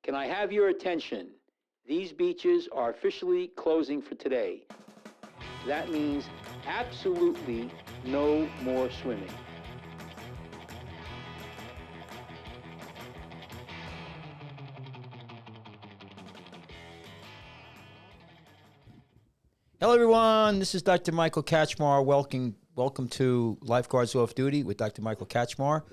Can I have your attention? These beaches are officially closing for today. That means absolutely no more swimming. Hello, everyone. This is Dr. Michael Kachmar. Welcome to Lifeguards Off Duty with Dr. Michael Kachmar.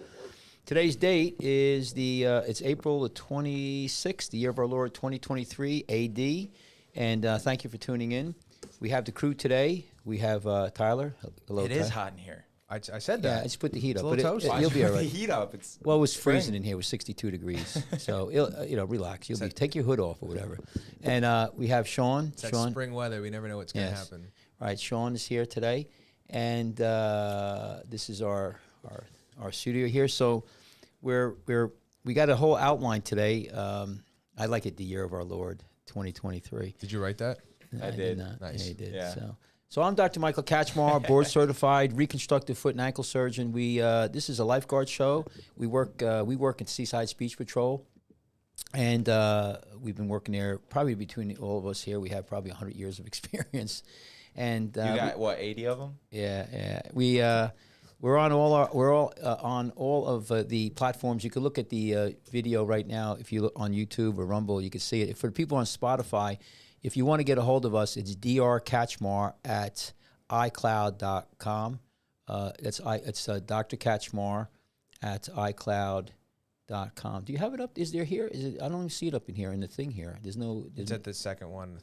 Today's date is it's April the 26th, the year of our Lord 2023 AD. And thank you for tuning in. We have the crew today. We have Tyler. Hello, It is hot in here. I said that. Yeah, I just put the heat up. It's a little toasty. You'll be all right. The heat up. Well, it was freezing in here. It was 62 degrees. So, relax. Take your hood off or whatever. And we have Sean. It's that spring weather. We never know what's going to happen. All right, Sean is here today. And this is our studio here. So we got a whole outline today. I like it, the year of our Lord, 2023. Did you write that? I did. Nice. Yeah, he did. Yeah. So I'm Dr. Michael Kachmar, board certified reconstructive foot and ankle surgeon. This is a lifeguard show. We work at Seaside Beach Patrol, and we've been working there probably between all of us here. We have probably 100 years of experience. And you got 80 of them? Yeah. We're on all of the platforms. You can look at the video right now. If you look on YouTube or Rumble, you can see it. For the people on Spotify, if you want to get a hold of us, it's drkachmar at icloud.com. It's Dr. Kachmar at icloud.com. Do you have it up? Is there here? I don't even see it up in here in the thing here. It's at the second one.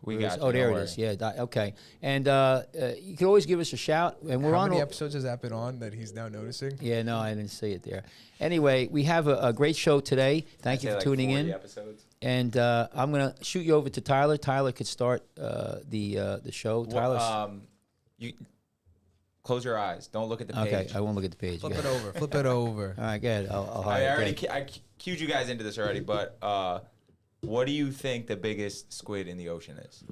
We got you. Oh, there it is. Yeah. Okay. And you can always give us a shout. And we're How on. many episodes has that been on that he's now noticing? Yeah. No, I didn't see it there. Anyway, we have a great show today. Thank you for tuning in. Episodes. And I'm gonna shoot you over to Tyler. Tyler could start the show. Tyler. You close your eyes. Don't look at the page. Okay, I won't look at the page. Flip it over. All right, good. I'll hide I cued you guys into this already, but what do you think the biggest squid in the ocean is?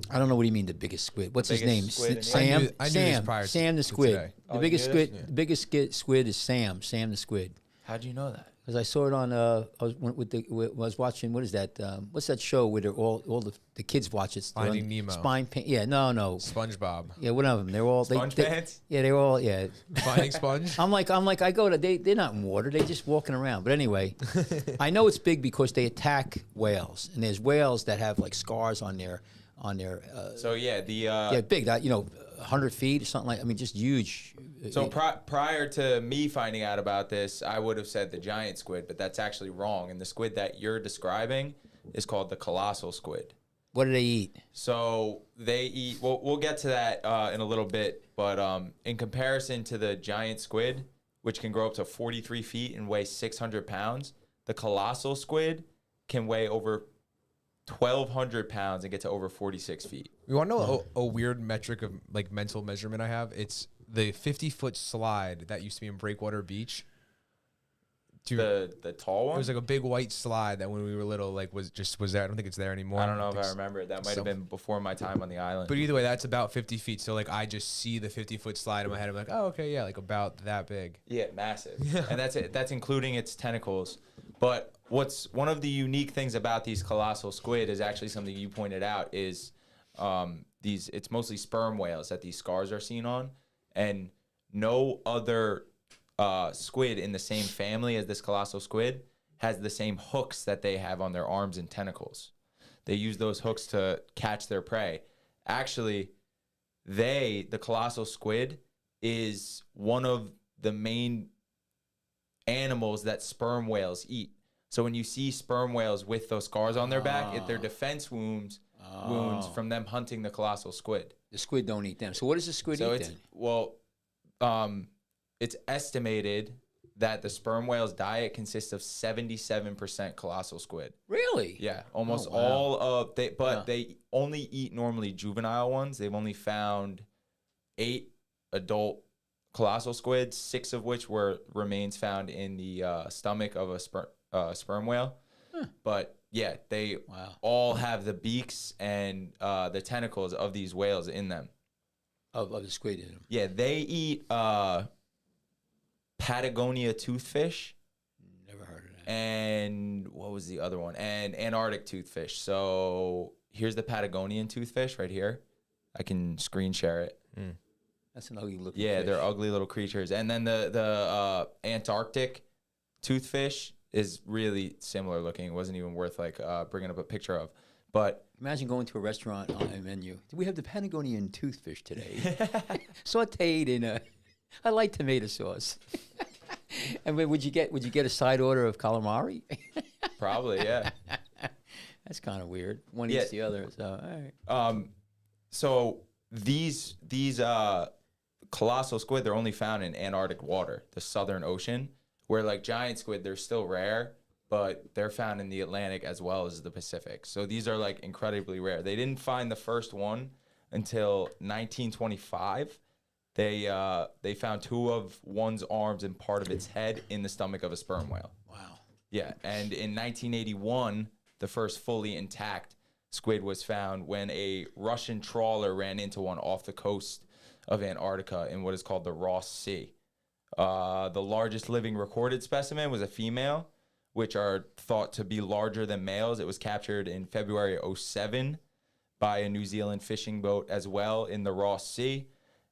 I don't know what do you mean the biggest squid. What's his name? Sam? I knew this prior Sam the to squid. today. The biggest squid. Yeah. The biggest squid is Sam. Sam the squid. How'd you know that? Because I saw it on. I was watching. What is that? What's that show where they're all the kids watch it? Finding Nemo. Yeah. No. SpongeBob. Yeah. One of them. They're all Sponge pants. Yeah. They're all. Yeah. Finding Sponge. I'm like. I go to. They're not in water. They're just walking around. But anyway, I know it's big because they attack whales, and there's whales that have like scars on their. So yeah, big. That 100 feet or something like. I mean, just huge. So prior to me finding out about this, I would have said the giant squid, but that's actually wrong. And the squid that you're describing is called the colossal squid. What do they eat? So they eat. We'll get to that in a little bit, but in comparison to the giant squid, which can grow up to 43 feet and weigh 600 pounds, the colossal squid can weigh over 1,200 pounds and get to over 46 feet. You want to know a weird metric of like mental measurement I have? It's the 50-foot slide that used to be in Breakwater Beach. The tall one? It was like a big white slide that when we were little was there. I don't think it's there anymore. I don't know if I remember it. That might have been before my time on the island. But either way, that's about 50 feet. So like I just see the 50-foot slide in my head. I'm like, oh, okay, yeah, like about that big. Yeah, massive. And that's it. That's including its tentacles. But what's one of the unique things about these colossal squid is actually something you pointed out is it's mostly sperm whales that these scars are seen on, and no other squid in the same family as this colossal squid has the same hooks that they have on their arms and tentacles. They use those hooks to catch their prey. Actually, the colossal squid is one of the main animals that sperm whales eat. So when you see sperm whales with those scars on their back, they're defense wounds from them hunting the colossal squid. The squid don't eat them. So what does the squid eat then? Well, it's estimated that the sperm whale's diet consists of 77% colossal squid. Really? Yeah, almost all of they only eat normally juvenile ones. They've only found 8 adult colossal squids, 6 of which were remains found in the stomach of a sperm whale. Huh. But yeah, they all have the beaks and the tentacles of these whales in them. Of the squid in them. Yeah, they eat Patagonia toothfish. Never heard of that. And what was the other one? And Antarctic toothfish. So here's the Patagonian toothfish right here. I can screen share it. That's an ugly looking Yeah, fish. they're ugly little creatures. And then the Antarctic toothfish is really similar looking. It wasn't even worth like bringing up a picture of. But Imagine going to a restaurant on a menu. Do we have the Patagonian toothfish today? Sauteed in I like tomato sauce. And would you get a side order of calamari? probably, yeah. That's kind of weird. One eats the other. So all right. So these colossal squid, they're only found in Antarctic water, the Southern Ocean, where like giant squid, they're still rare, but they're found in the Atlantic as well as the Pacific. So these are like incredibly rare. They didn't find the first one until 1925. They found two of one's arms and part of its head in the stomach of a sperm whale. Wow. Yeah, and in 1981, the first fully intact squid was found when a Russian trawler ran into one off the coast of Antarctica in what is called the Ross Sea. The largest living recorded specimen was a female, which are thought to be larger than males. It was captured in February '07 by a New Zealand fishing boat as well in the Ross Sea.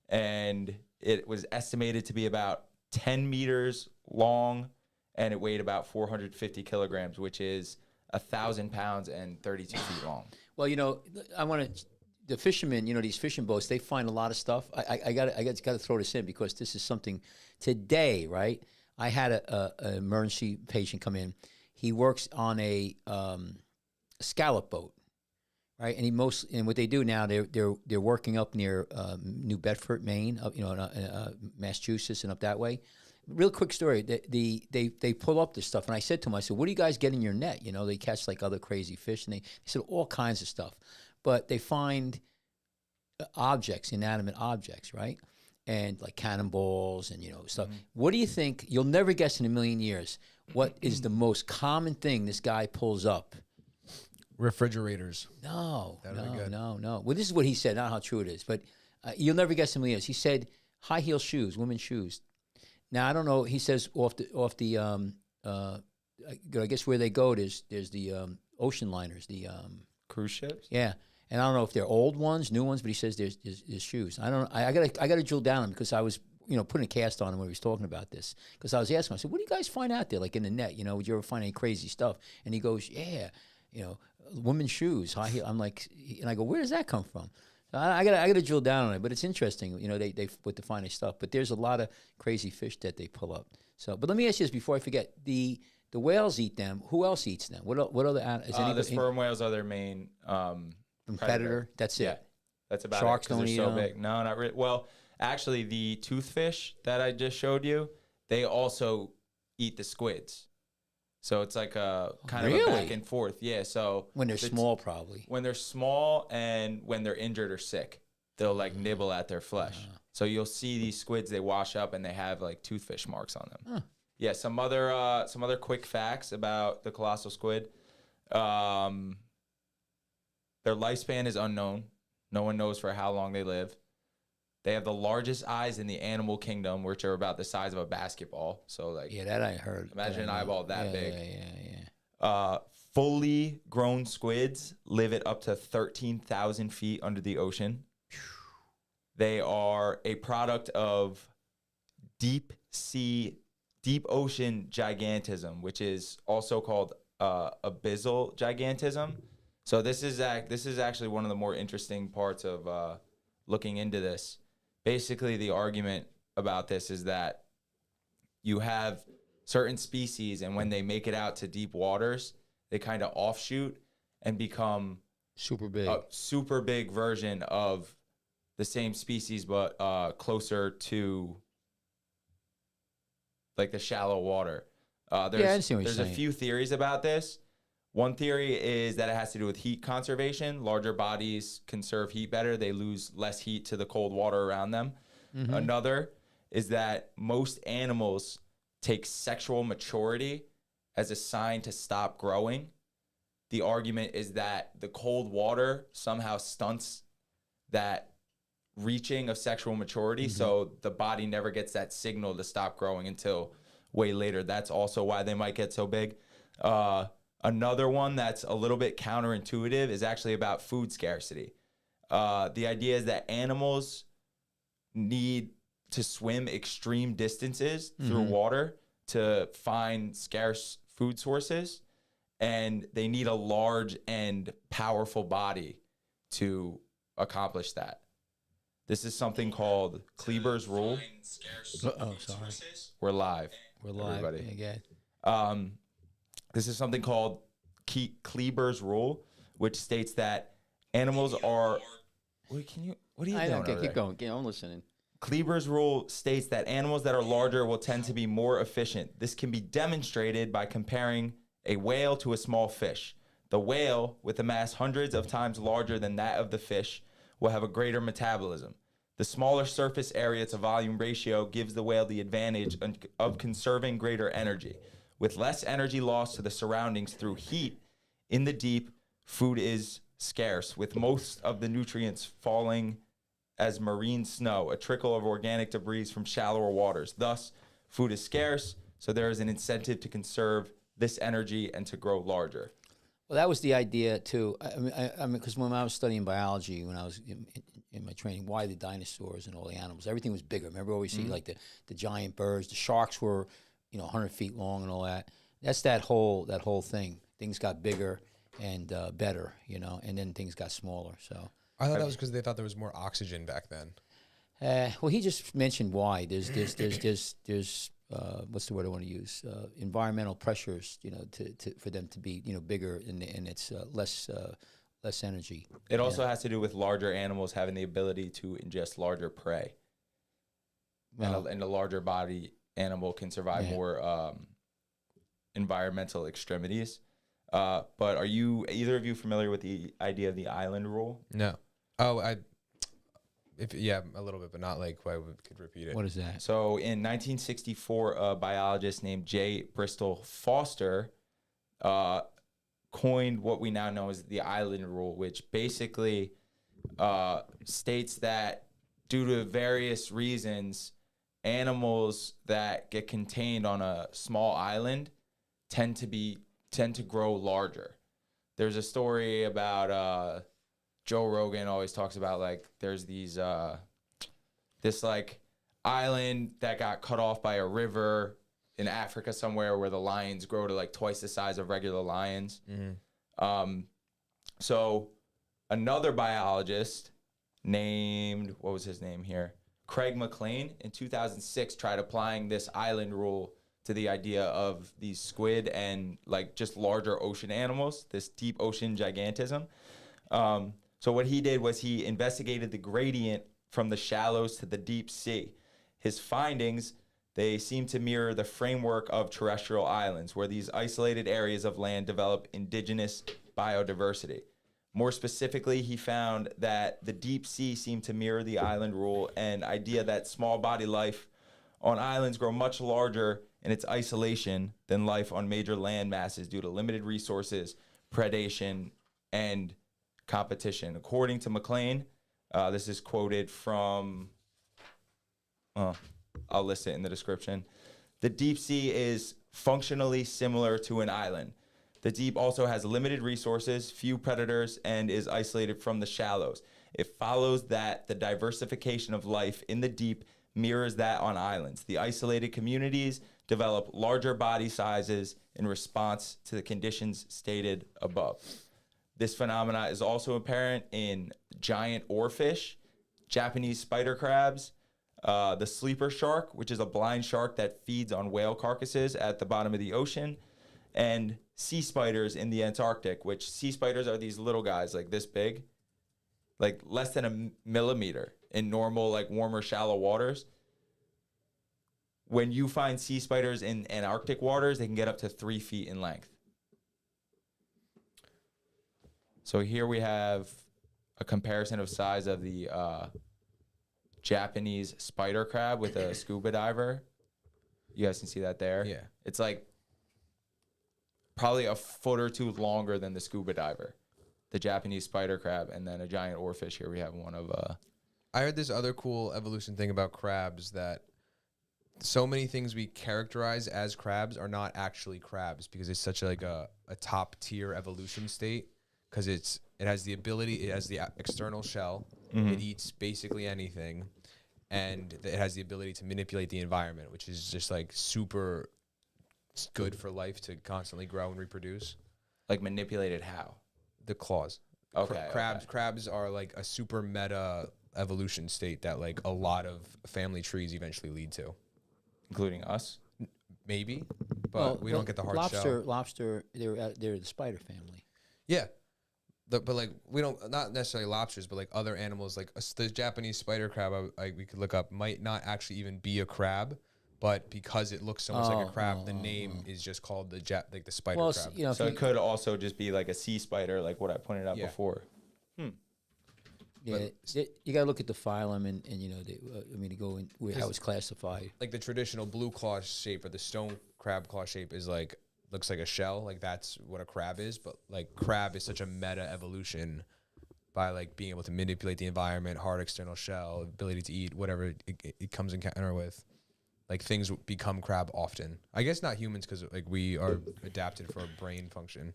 And it was estimated to be about 10 meters long, and it weighed about 450 kilograms, which is 1,000 pounds and 32 feet long. Well, the fishermen, these fishing boats, they find a lot of stuff. I got to throw this in because this is something today, right? I had an emergency patient come in. He works on a scallop boat, right? And what they do now, they're working up near New Bedford, Maine, up Massachusetts and up that way. Real quick story. They pull up this stuff, and I said to him, I said, "What do you guys get in your net? They catch like other crazy fish." And they said all kinds of stuff, but they find objects, inanimate objects, right? And like cannonballs and stuff. Mm-hmm. What do you think? You'll never guess in a million years. What is the most common thing this guy pulls up? Refrigerators. No. Well, this is what he said. Not how true it is, but you'll never guess in a million years. He said high heel shoes, women's shoes. Now I don't know. He says off the I guess where they go, there's the ocean liners, the Cruise ships? Yeah, and I don't know if they're old ones, new ones, but he says there's shoes. I don't. I gotta drill down on him because I was putting a cast on him when he was talking about this because I was asking him. I said, "What do you guys find out there, like in the net? Would you ever find any crazy stuff?" And he goes, "Yeah, women's shoes, high heel." I'm like, and I go, "Where does that come from?" I gotta drill down on it, but it's interesting. They with the finest stuff, but there's a lot of crazy fish that they pull up. So, but let me ask you this before I forget: the whales eat them. Who else eats them? What other animals? The sperm whales are their main predator. That's it. Yeah, that's about Sharks it. 'Cause don't they're eat so them? big. No, not really. Well, actually, the toothfish that I just showed you, they also eat the squids. So it's like a kind of a back and forth. Yeah. So when they're small, probably. When they're small and when they're injured or sick, they'll like nibble at their flesh. So you'll see these squids, they wash up and they have like toothfish marks on them. Huh. Yeah. Some other quick facts about the colossal squid. Their lifespan is unknown. No one knows for how long they live. They have the largest eyes in the animal kingdom, which are about the size of a basketball. So like, yeah, that I heard. Imagine an eyeball that big. Yeah. Fully grown squids live at up to 13,000 feet under the ocean. They are a product of deep ocean gigantism, which is also called abyssal gigantism. So this is actually one of the more interesting parts of looking into this. Basically, the argument about this is that you have certain species, and when they make it out to deep waters, they kind of offshoot and become super big. A super big version of the same species, but closer to like the shallow water. There's a few theories about this. One theory is that it has to do with heat conservation. Larger bodies conserve heat better. They lose less heat to the cold water around them. Mm-hmm. Another is that most animals take sexual maturity as a sign to stop growing. The argument is that the cold water somehow stunts that reaching of sexual maturity, so the body never gets that signal to stop growing until way later. That's also why they might get so big. Another one that's a little bit counterintuitive is actually about food scarcity. The idea is that animals need to swim extreme distances through water to find scarce food sources, and they need a large and powerful body to accomplish that. This is something called Kleber's rule. Oh, sorry. We're live. We're live everybody. again. This is something called Kleber's rule, which states that animals are. What are you doing? Okay, over keep there? going. I'm listening. Kleber's rule states that animals that are larger will tend to be more efficient. This can be demonstrated by comparing a whale to a small fish. The whale, with a mass hundreds of times larger than that of the fish, will have a greater metabolism. The smaller surface area to volume ratio gives the whale the advantage of conserving greater energy. With less energy lost to the surroundings through heat, in the deep, food is scarce, with most of the nutrients falling as marine snow, a trickle of organic debris from shallower waters. Thus, food is scarce, so there is an incentive to conserve this energy and to grow larger. Well, that was the idea too. I mean, because when I was studying biology, when I was in my training, why the dinosaurs and all the animals, everything was bigger. Remember, always see like the giant birds, the sharks were, 100 feet long and all that. That's that whole thing. Things got bigger and better, and then things got smaller. So I thought that was because they thought there was more oxygen back then. well, he just mentioned why. There's what's the word I want to use? Environmental pressures, for them to be, bigger and it's less energy. It also has to do with larger animals having the ability to ingest larger prey. Well, And a larger body animal can survive more environmental extremities. But are either of you familiar with the idea of the island rule? No. Oh, yeah, a little bit, but not like I could repeat it. what is that? So in 1964, a biologist named J. Bristol Foster coined what we now know as the island rule, which basically states that due to various reasons, animals that get contained on a small island tend to grow larger. There's a story about Joe Rogan always talks about, like, there's these this like island that got cut off by a river in Africa somewhere where the lions grow to like twice the size of regular lions. So another biologist named, what was his name here? Craig McLean in 2006 tried applying this island rule to the idea of these squid and like just larger ocean animals, this deep ocean gigantism. So what he did was he investigated the gradient from the shallows to the deep sea. His findings, they seem to mirror the framework of terrestrial islands, where these isolated areas of land develop indigenous biodiversity. More specifically, he found that the deep sea seemed to mirror the island rule, and idea that small body life on islands grow much larger in its isolation than life on major land masses due to limited resources, predation, and competition. According to McLean, this is quoted from, I'll list it in the description. The deep sea is functionally similar to an island. The deep also has limited resources, few predators, and is isolated from the shallows. It follows that the diversification of life in the deep mirrors that on islands. The isolated communities develop larger body sizes in response to the conditions stated above. This phenomena is also apparent in giant oarfish, Japanese spider crabs, the sleeper shark, which is a blind shark that feeds on whale carcasses at the bottom of the ocean, and sea spiders in the Antarctic, which sea spiders are these little guys like this big, like less than a millimeter in normal, like warmer, shallow waters. When you find sea spiders in Antarctic waters, they can get up to 3 feet in length. So here we have a comparison of size of the Japanese spider crab with a scuba diver. You guys can see that there. Yeah. It's like probably a foot or two longer than the scuba diver, the Japanese spider crab, and then a giant oarfish. Here we have one of. I heard this other cool evolution thing about crabs that so many things we characterize as crabs are not actually crabs because it's such like a top tier evolution state because it has the ability, it has the external shell, it eats basically anything, and it has the ability to manipulate the environment, which is just like super good for life to constantly grow and reproduce. Like manipulated how? The claws. Okay. Crabs are like a super meta evolution state that like a lot of family trees eventually lead to. Including us? Maybe, but we don't get the hard shell. Lobster, they're the spider family. Yeah. But like we don't, not necessarily lobsters, but like other animals, like the Japanese spider crab we could look up might not actually even be a crab, but because it looks so much like a crab, the name is just called the spider crab. You know, So it could also just be like a sea spider, like what I pointed out Yeah. before. Yeah, you got to look at the phylum and you know, to go in how it's classified. Like the traditional blue claw shape or the stone crab claw shape is like, looks like a shell. Like that's what a crab is. But like crab is such a meta evolution by like being able to manipulate the environment, hard external shell, ability to eat, whatever it comes in encounter with. Like things become crab often. I guess not humans because like we are adapted for a brain function.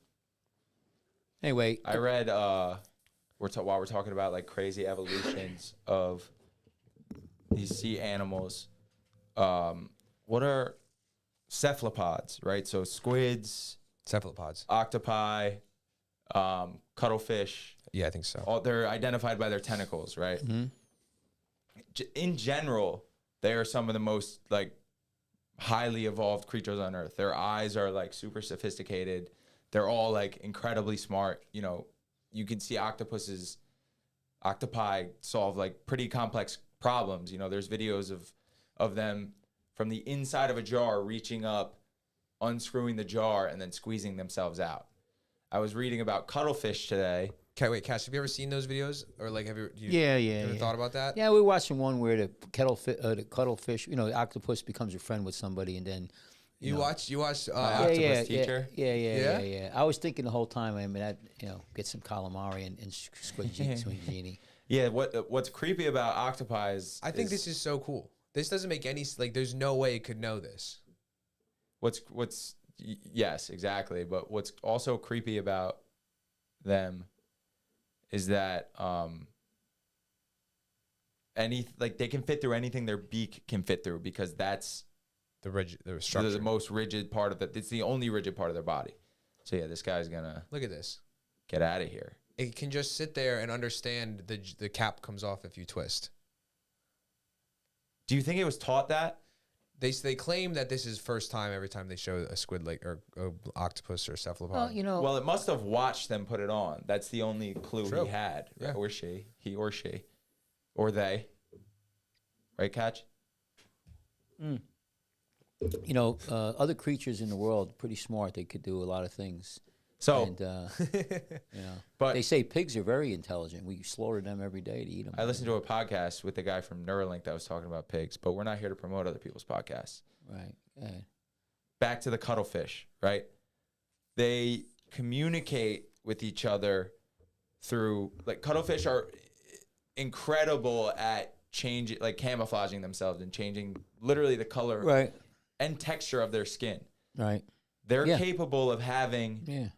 Anyway, I read while we're talking about like crazy evolutions of these sea animals, what are cephalopods, right? So squids, Cephalopods. octopi, cuttlefish. Yeah, I think so. All they're identified by their tentacles, right? In general, they are some of the most like highly evolved creatures on Earth. Their eyes are like super sophisticated. They're all like incredibly smart. You know, you can see octopi solve like pretty complex problems. You know, there's videos of them from the inside of a jar reaching up, unscrewing the jar, and then squeezing themselves out. I was reading about cuttlefish today. Okay, wait, Cash, have you ever seen those videos? Or like, have you Yeah. ever thought about that? Yeah, we were watching one where the cuttlefish, you know, the octopus becomes a friend with somebody, and then You watched Octopus Teacher? Yeah. I was thinking the whole time, I mean, get some calamari and squid genie. Yeah, what's creepy about octopi is I think this is so cool. This doesn't make any like. There's no way it could know this. Yes, exactly. But what's also creepy about them is that they can fit through anything their beak can fit through because that's The structure. the most rigid part of it's the only rigid part of their body. So yeah, this guy's gonna Look at this. get out of here. It can just sit there and understand the cap comes off if you twist. Do you think it was taught that? They claim that this is first time every time they show a squid like or octopus or cephalopod. Well, you know, Well, it must have watched them put it on. That's the only clue True. he had, Yeah. or she, he or she, or they. Right, Catch? you know, other creatures in the world pretty smart. They could do a lot of things. So, And you know, but they say pigs are very intelligent. We slaughter them every day to eat them. I listened to a podcast with the guy from Neuralink that was talking about pigs, but we're not here to promote other people's podcasts. Right. Go ahead. Back to the cuttlefish, right? They communicate with each other through, like, cuttlefish are incredible at changing, like, camouflaging themselves and changing literally the color Right. and texture of their skin. Right. They're Yeah. capable of having Yeah.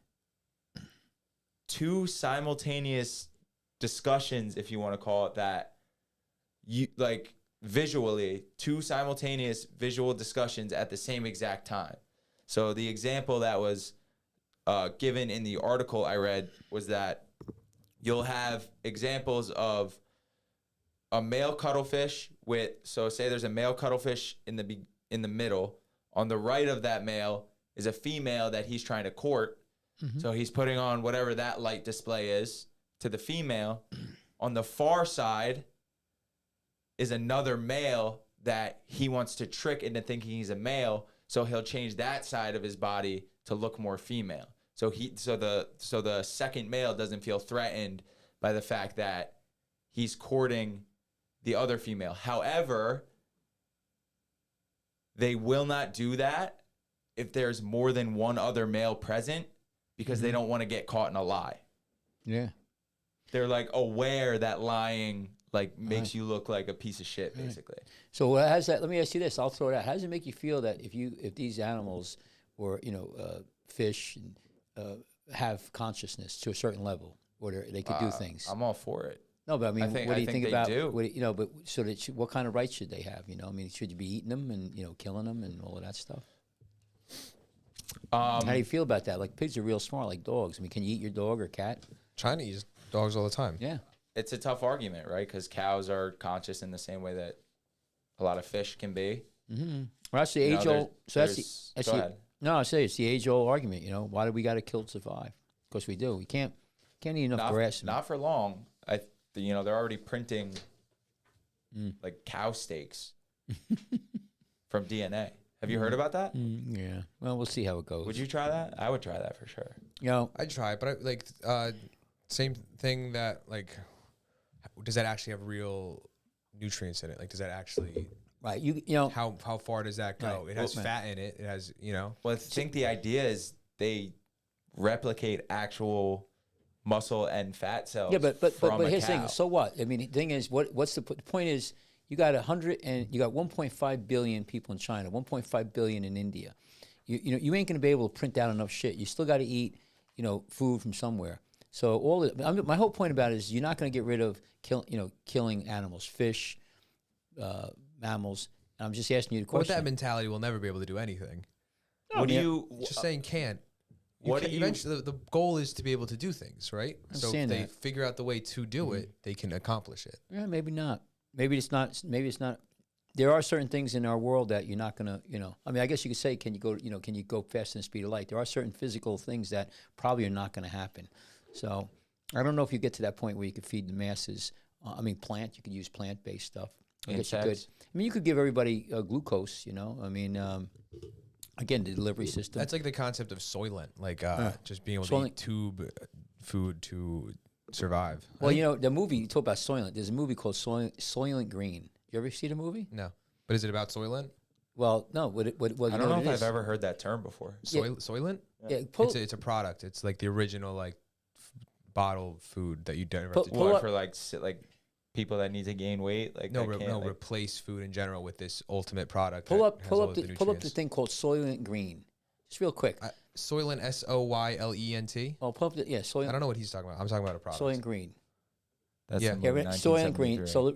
two simultaneous discussions, if you want to call it that, visually, two simultaneous visual discussions at the same exact time. So the example that was given in the article I read was that you'll have examples of a male cuttlefish say there's a male cuttlefish in the middle. On the right of that male is a female that he's trying to court. So he's putting on whatever that light display is to the female. On the far side is another male that he wants to trick into thinking he's a male. So he'll change that side of his body to look more female. So the second male doesn't feel threatened by the fact that he's courting the other female. However, they will not do that if there's more than one other male present because they don't want to get caught in a lie. Yeah. They're like aware that lying like makes you look like a piece of shit, basically. So how's that? Let me ask you this. I'll throw it out. How does it make you feel that if these animals or fish have consciousness to a certain level, or they could do things? I'm all for it. No, but I mean, what do you think they about? do. But so that what kind of rights should they have? I mean, should you be eating them and killing them and all of that stuff? How do you feel about that? Like pigs are real smart, like dogs. I mean, can you eat your dog or cat? China eats dogs all the time. Yeah. It's a tough argument, right? Because cows are conscious in the same way that a lot of fish can be. Mm-hmm. Well, that's the age-old. So that's go ahead. No, I say it's the age-old argument. Why do we got to kill to survive? Of course we do. We can't eat enough grass. Not for long. They're already printing like cow steaks from DNA. Have you heard about that? Yeah. Well, we'll see how it goes. Would you try that? I would try that for sure. I'd try it, but same thing that like, does that actually have real nutrients in it? Like, does that actually right? How far does that go? Right. It has fat in it. It has Well, I think the idea is they replicate actual muscle and fat cells. Yeah, but here's the cow. thing. So what? I mean, the thing is, what's the point is you got 1.5 billion people in China, 1.5 billion in India. You ain't gonna be able to print out enough shit. You still got to eat food from somewhere. So my whole point about it is you're not going to get rid of killing animals, fish, mammals. And I'm just asking you the question. With that mentality, we'll never be able to do anything. What do you? Just saying can't. Eventually, the goal is to be able to do things, right? So if they that. figure out the way to do it, they can accomplish it. Yeah, maybe not. Maybe it's not. There are certain things in our world that you're not gonna. I mean, I guess you could say, can you go faster than the speed of light? There are certain physical things that probably are not going to happen. So I don't know if you get to that point where you could feed the masses. You could use plant-based stuff. I guess you could. I mean, you could give everybody glucose. I mean, again, the delivery system. That's like the concept of Soylent, like just being able to eat tube food to survive. Well, the movie you talk about Soylent. There's a movie called Soylent Green. You ever see the movie? No, but is it about Soylent? Well, no. What I don't know if I've ever heard that term before. Soylent? Yeah, it's a product. It's like the original bottle food that you don't have to do. What, for like people that need to gain weight? Like replace food in general with this ultimate product. Pull up the thing called Soylent Green, just real quick. Soylent, Soylent. Oh, pull up Soylent. I don't know what he's talking about. I'm talking about a product. Soylent Green. That's Soylent Green. So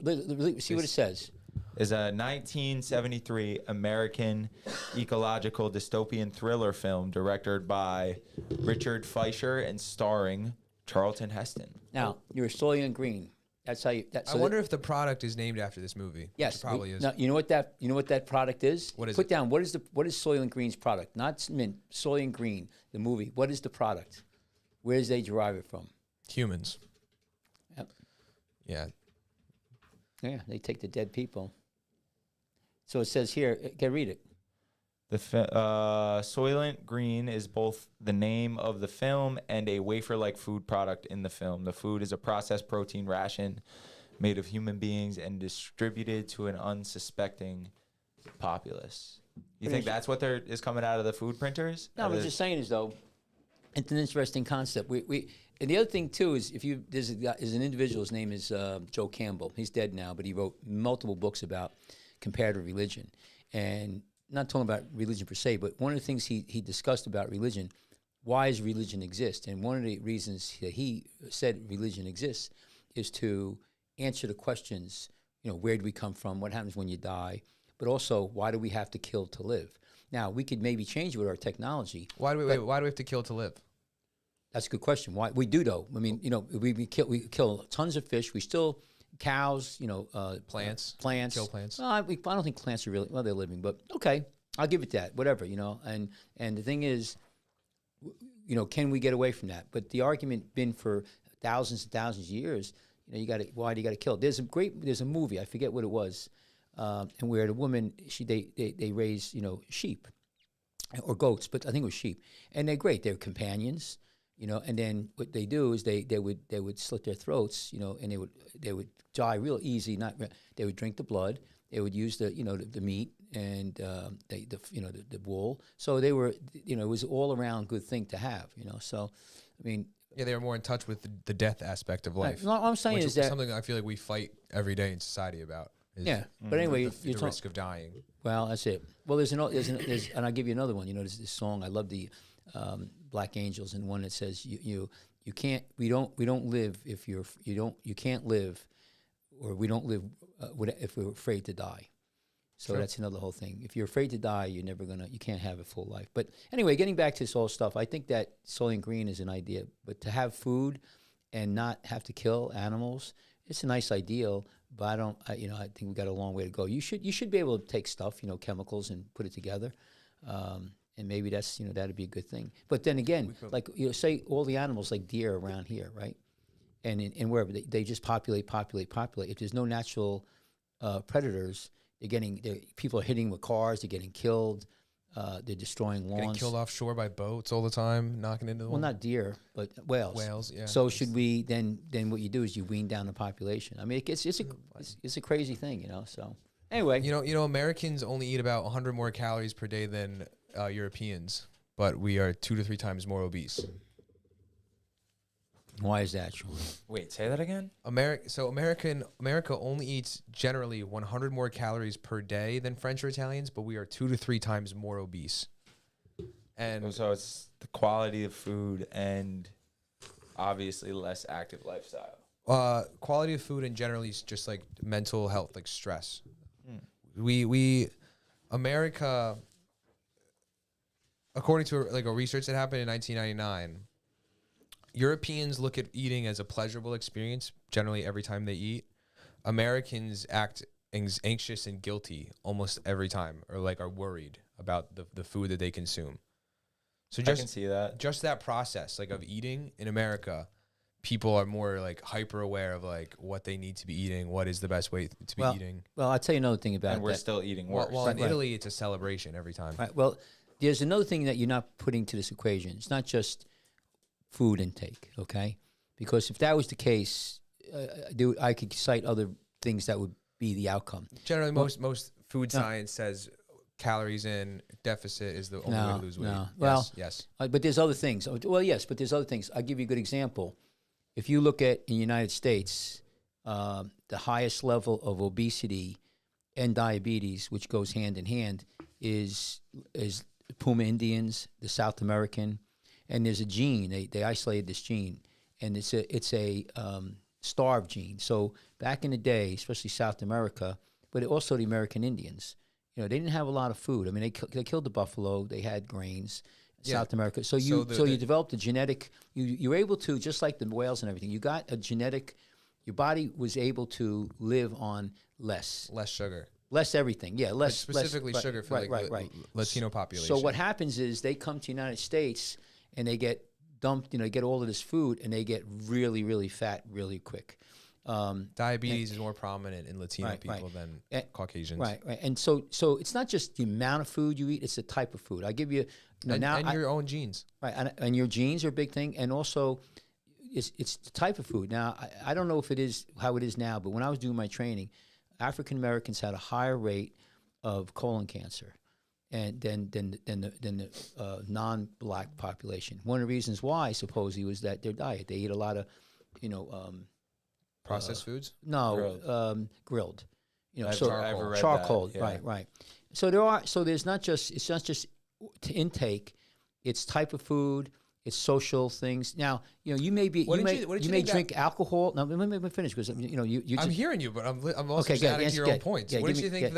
see what it says. Is a 1973 American ecological dystopian thriller film directed by Richard Fleischer and starring Charlton Heston. Now, you're Soylent Green. That's how you. I wonder if the product is named after this movie. Yes, it probably is. Now, you know what that product is? What is Put it? down. What is Soylent Green's product? Not mint. Soylent Green, the movie. What is the product? Where does they derive it from? Humans. Yep. Yeah. Yeah, they take the dead people. So it says here. Can read it. The Soylent Green is both the name of the film and a wafer-like food product in the film. The food is a processed protein ration made of human beings and distributed to an unsuspecting populace. You think that's what is coming out of the food printers? No, I'm just saying is though, it's an interesting concept. And the other thing too is there's an individual. His name is Joe Campbell. He's dead now, but he wrote multiple books about comparative religion and. Not talking about religion per se, but one of the things he discussed about religion, why does religion exist? And one of the reasons that he said religion exists is to answer the questions, where do we come from? What happens when you die? But also, why do we have to kill to live? Now, we could maybe change it with our technology. Why do we have to kill to live? That's a good question. Why we do though? I mean, we kill tons of fish. We still cows, plants. Kill plants. I don't think plants are really they're living, but okay, I'll give it that. Whatever, And the thing is, can we get away from that? But the argument been for thousands and thousands of years. Why do you got to kill? There's a movie, I forget what it was, and where the woman they raise sheep or goats, but I think it was sheep, and they're great. They're companions. And then what they do is they would slit their throats, and they would die real easy. They would drink the blood. They would use the meat and the wool. So they were it was all around good thing to have. So I mean Yeah, they are more in touch with the death aspect of life. No, what I'm saying which is that something I feel like we fight every day in society about. Is yeah. But anyway, the risk of dying. Well, that's it. Well, there's and I'll give you another one. You know, there's this song. I love the Black Angels, and one that says you can't we don't live if you can't live, or we don't live if we're afraid to die. So that's another whole thing. If you're afraid to die, you can't have a full life. But anyway, getting back to this whole stuff, I think that Soylent Green is an idea. But to have food and not have to kill animals, it's a nice ideal. But I think we got a long way to go. You should be able to take stuff, chemicals, and put it together. And maybe that'd be a good thing. But then again, like say all the animals like deer around here, right? And wherever they just populate. If there's no natural predators, people are hitting with cars. They're getting killed. They're destroying lawns. Getting killed offshore by boats all the time, knocking into them. Well, not deer, but whales. Whales, yeah. So should we then what you do is you wean down the population. I mean, it's a crazy thing, So anyway, Americans only eat about 100 more calories per day than Europeans, but we are 2 to 3 times more obese. Why is that? Wait, say that again? America only eats generally 100 more calories per day than French or Italians, but we are 2 to 3 times more obese. And so it's the quality of food and obviously less active lifestyle. Quality of food and generally just like mental health, like stress. We America, according to a research that happened in 1999. Europeans look at eating as a pleasurable experience generally every time they eat. Americans act anxious and guilty almost every time, or are worried about the food that they consume. So I can see that. Just that process of eating in America, people are more hyper aware of what they need to be eating, what is the best way to be eating. Well, I'll tell you another thing about and we're still eating worse. Well, in Italy, it's a celebration every time. Right. Well, there's another thing that you're not putting to this equation. It's not just food intake, okay? Because if that was the case, I could cite other things that would be the outcome. Generally, most food science says calories in deficit is the only way to lose weight. No. Well, yes. But there's other things. Well, yes, but there's other things. I'll give you a good example. If you look at in the United States, the highest level of obesity and diabetes, which goes hand in hand, is Puma Indians, the South American. And there's a gene. They isolated this gene, and it's a starve gene. So back in the day, especially South America, but also the American Indians, they didn't have a lot of food. I mean, they killed the buffalo. They had grains. South America. So you developed a genetic. You were able to, just like the whales and everything. You got a genetic. Your body was able to live on less sugar. Less everything, yeah. Less specifically sugar for Latino population. So what happens is they come to the United States and they get dumped. They get all of this food and they get really, really fat really quick. Diabetes is more prominent in Latino people than Caucasians. Right. And so it's not just the amount of food you eat; it's the type of food. I give you your own genes. Right, and your genes are a big thing, and also it's the type of food. Now I don't know if it is how it is now, but when I was doing my training, African Americans had a higher rate of colon cancer and than the non-black population. One of the reasons why, supposedly, was that their diet. They eat a lot of, processed foods. No, grilled. I've read charcoal. That, yeah. Right. So there's not just to intake. It's type of food. It's social things. Now, you may drink alcohol. Now, let me finish because I'm hearing you, but I'm also just adding to your own points. What did you think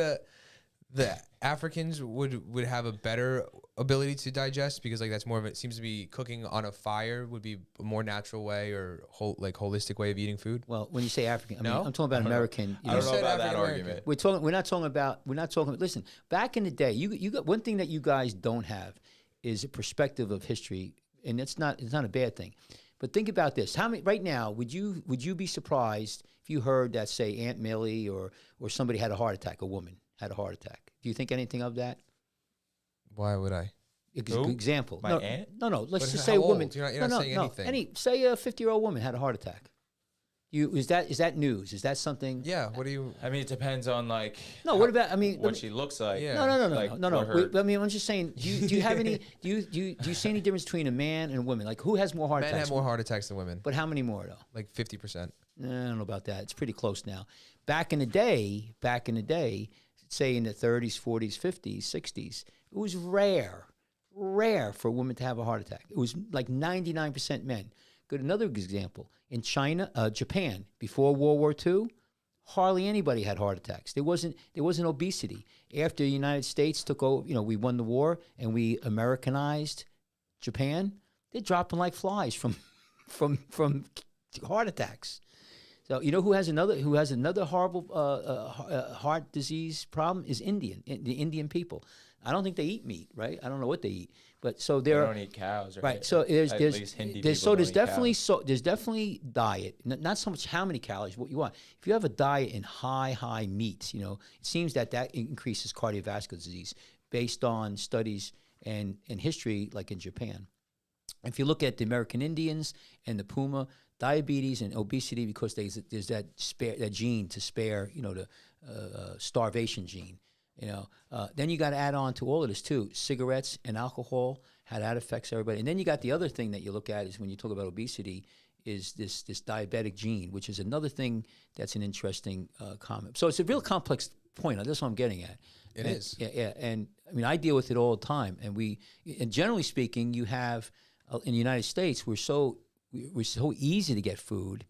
the Africans would have a better ability to digest, because that's more of it seems to be cooking on a fire would be a more natural way or holistic way of eating food? Well, when you say African, I'm talking about American. I don't know about that argument. We're not talking. Listen, back in the day, you got one thing that you guys don't have is a perspective of history. And it's not a bad thing, but think about this: how many right now would you be surprised if you heard that, say, Aunt Millie or somebody had a heart attack, a woman had a heart attack? Do you think anything of that? Why would I? Example. My aunt? No. Let's But just how say a woman. old? You're not saying anything. Say a 50-year-old woman had a heart attack. Is that news? Is that something? Yeah. What do you? I mean, it depends on like No. What about? I mean, what she looks like. Yeah. No. what her- Wait, I mean, I'm just saying. Do you have any? Do you see any difference between a man and a woman? Like, who has more heart Men attacks? have more heart attacks than women. But how many more though? Like 50%. I don't know about that. It's pretty close now. Back in the day, say in the 30s, 40s, 50s, 60s, it was rare for a woman to have a heart attack. It was like 99% men. Good. Another example in Japan, before World War II, hardly anybody had heart attacks. There wasn't obesity. After the United States took over, we won the war and we Americanized Japan. They're dropping like flies from heart attacks. So who has another horrible heart disease problem is the Indian people. I don't think they eat meat, right? I don't know what they eat, but so They they're don't eat cows, right? right. So there's At least Hindi people so don't there's eat definitely cows. there's definitely diet, not so much how many calories, what you want. If you have a diet in high meats, it seems that increases cardiovascular disease based on studies and history, like in Japan. If you look at the American Indians and the Puma, diabetes and obesity, because there's that gene to spare, the starvation gene. Then you got to add on to all of this too. Cigarettes and alcohol, how that affects everybody. And then you got the other thing that you look at is when you talk about obesity is this diabetic gene, which is another thing that's an interesting comment. So it's a real complex point. That's what I'm getting at. It is. Yeah. And I mean, I deal with it all the time. And generally speaking, you have in the United States, we're so easy to get food.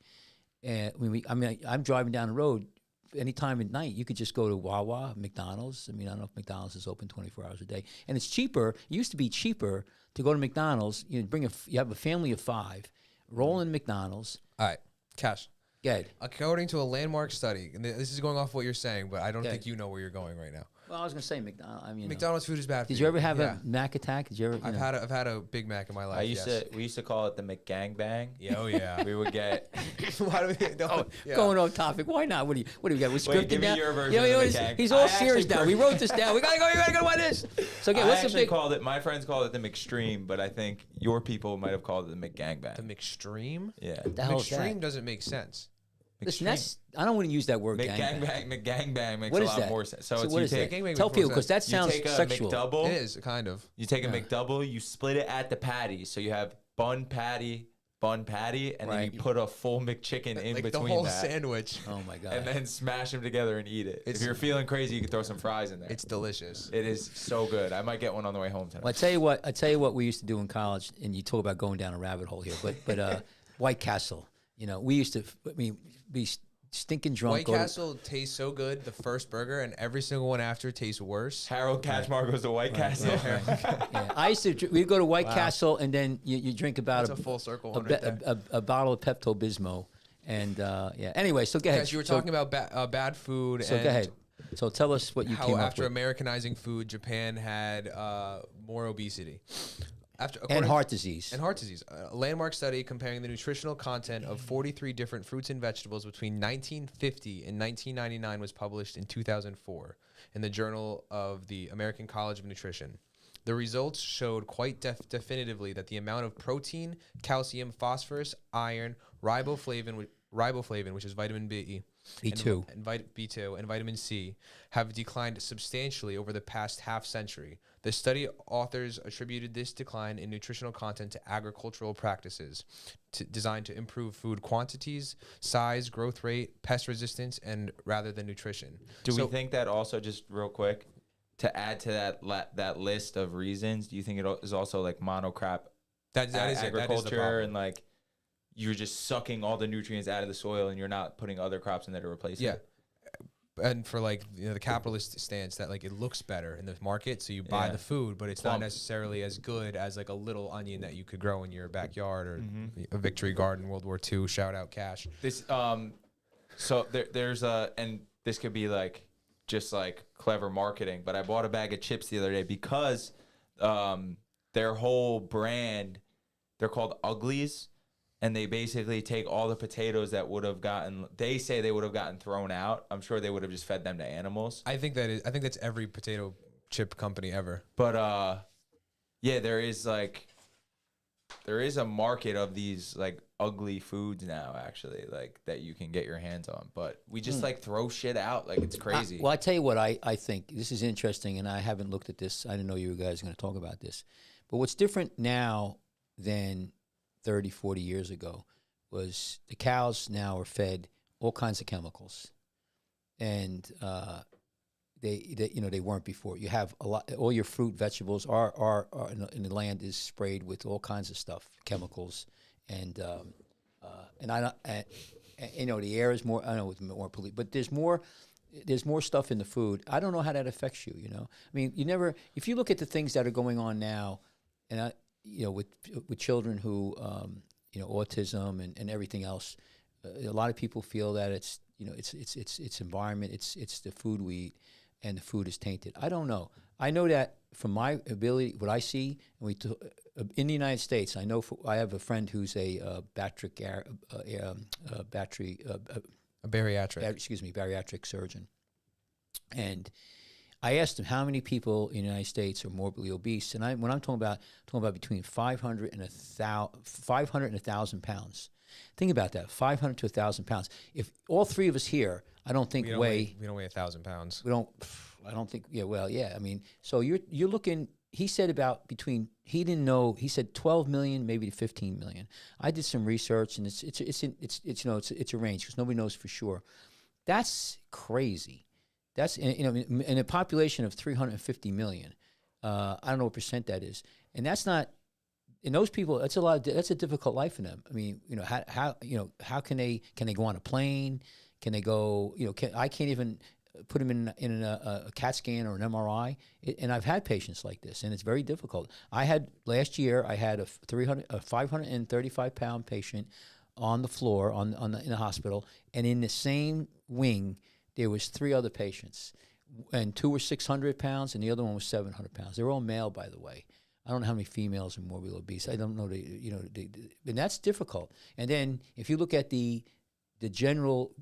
I'm driving down the road. Anytime at night, you could just go to Wawa, McDonald's. I mean, I don't know if McDonald's is open 24 hours a day, and it's cheaper. It used to be cheaper to go to McDonald's. You have a family of 5, roll in McDonald's. All right. Cash. Good. According to a landmark study, and this is going off what you're saying, but I don't Yeah. think you know where you're going right now. Well, I was going to say McDonald's. I mean, McDonald's food is bad for did you ever have Yeah. a Mac attack? Did you ever? I've had a Big Mac in my life. We used to call it the McGangbang. Yeah, oh yeah. We would get Why do we? Don't, yeah. Going off topic. Why not? What do we got? We're scripted give me now. your version You know, of the he's, McGang. he's all I serious actually now. We wrote this down. We gotta go by this. So okay, I what's the actually big? called it. My friends called it the McStream, but I think your people might have called it the McGangbang. The McStream? Yeah. The hell is that? McStream doesn't make sense. Listen, I don't want to use that word. McGangbang makes What a is lot that? more sense. So So it's what you is take that? Gangbang Tell makes people more because that you sounds take a sexual. McDouble. It is kind of. You take a Yeah. McDouble, you split it at the patty. So you have bun patty, and then Right. you put a full McChicken in Like between the whole that. sandwich. Oh my god. And then smash them together and eat it. If you're feeling crazy, you can throw some fries in there. It's delicious. It is so good. I might get one on the way home tonight. Well, I tell you what we used to do in college, and you talk about going down a rabbit hole here, but White Castle. We used to. Be stinking drunk. White Castle tastes so good, the first burger, and every single one after tastes worse. Harold Kachmar goes to White Castle. Yeah. I used to. We'd go to White Castle, and then you drink about That's a full circle a, one right there. a bottle of Pepto Bismol, and yeah. Anyway, so go ahead. Guys, you were So- talking about bad food. So and go ahead. So tell us what you how came up after with. Americanizing food, Japan had more obesity. And According- heart disease. And heart disease. A landmark study comparing the nutritional content of 43 different fruits and vegetables between 1950 and 1999 was published in 2004 in the Journal of the American College of Nutrition. The results showed quite definitively that the amount of protein, calcium, phosphorus, iron, riboflavin, which is vitamin B, B2. and B2 and vitamin C have declined substantially over the past half century. The study authors attributed this decline in nutritional content to agricultural practices designed to improve food quantities, size, growth rate, pest resistance, and rather than nutrition. Do we think that also, just real quick, to add to that list of reasons, do you think it is also like monocrop that is agriculture problem. and like you're just sucking all the nutrients out of the soil and you're not putting other crops in there to replace Yeah. it? And for like the capitalist stance that like it looks better in the market, so you buy Yeah. the food, but it's Plump. not necessarily as good as like a little onion that you could grow in your backyard or a Victory Garden, World War II. Shout out Cash. This so there's and this could be like just like clever marketing, but I bought a bag of chips the other day because their whole brand, they're called Uglies, and they basically take all the potatoes that would have gotten, they say they would have gotten thrown out. I'm sure they would have just fed them to animals. I think that's every potato chip company ever. But yeah, there is like there is a market of these like ugly foods now, actually, like that you can get your hands on. But we just like throw shit out like it's crazy. Well, I tell you what, I think this is interesting, and I haven't looked at this. I didn't know you guys were going to talk about this. But what's different now than 30, 40 years ago was the cows now are fed all kinds of chemicals, and they weren't before. You have a lot. All your fruit, vegetables are in the land is sprayed with all kinds of stuff, chemicals, and I don't. The air is more. I know it's more polluted, but there's more stuff in the food. I don't know how that affects you. I mean, if you look at the things that are going on now, and with children who autism and everything else, a lot of people feel that it's environment, it's the food we eat, and the food is tainted. I don't know. I know that from my ability, what I see, in the United States, I know I have a friend who's a bariatric surgeon, and I asked him how many people in the United States are morbidly obese, and when I'm talking about between 500 and 1,000 pounds. Think about that, 500 to 1,000 pounds. If all three of us here, I don't think we don't weigh 1,000 pounds. We don't. I don't think. Yeah. Well. Yeah. I mean. So you're looking. He said about between. He didn't know. He said 12 million, maybe to 15 million. I did some research, and it's a range because nobody knows for sure. That's crazy. That's in a population of 350 million. I don't know what percent that is, and that's not. And those people, that's a difficult life for them. I mean, how can they go on a plane? Can they go? I can't even put them in a CAT scan or an MRI. And I've had patients like this, and it's very difficult. Last year I had a 535 pound patient on the floor in the hospital, and in the same wing there was 3 other patients, and 2 were 600 pounds, and the other one was 700 pounds. They were all male, by the way. I don't know how many females are morbidly obese. I don't know and that's difficult. And then if you look at the general,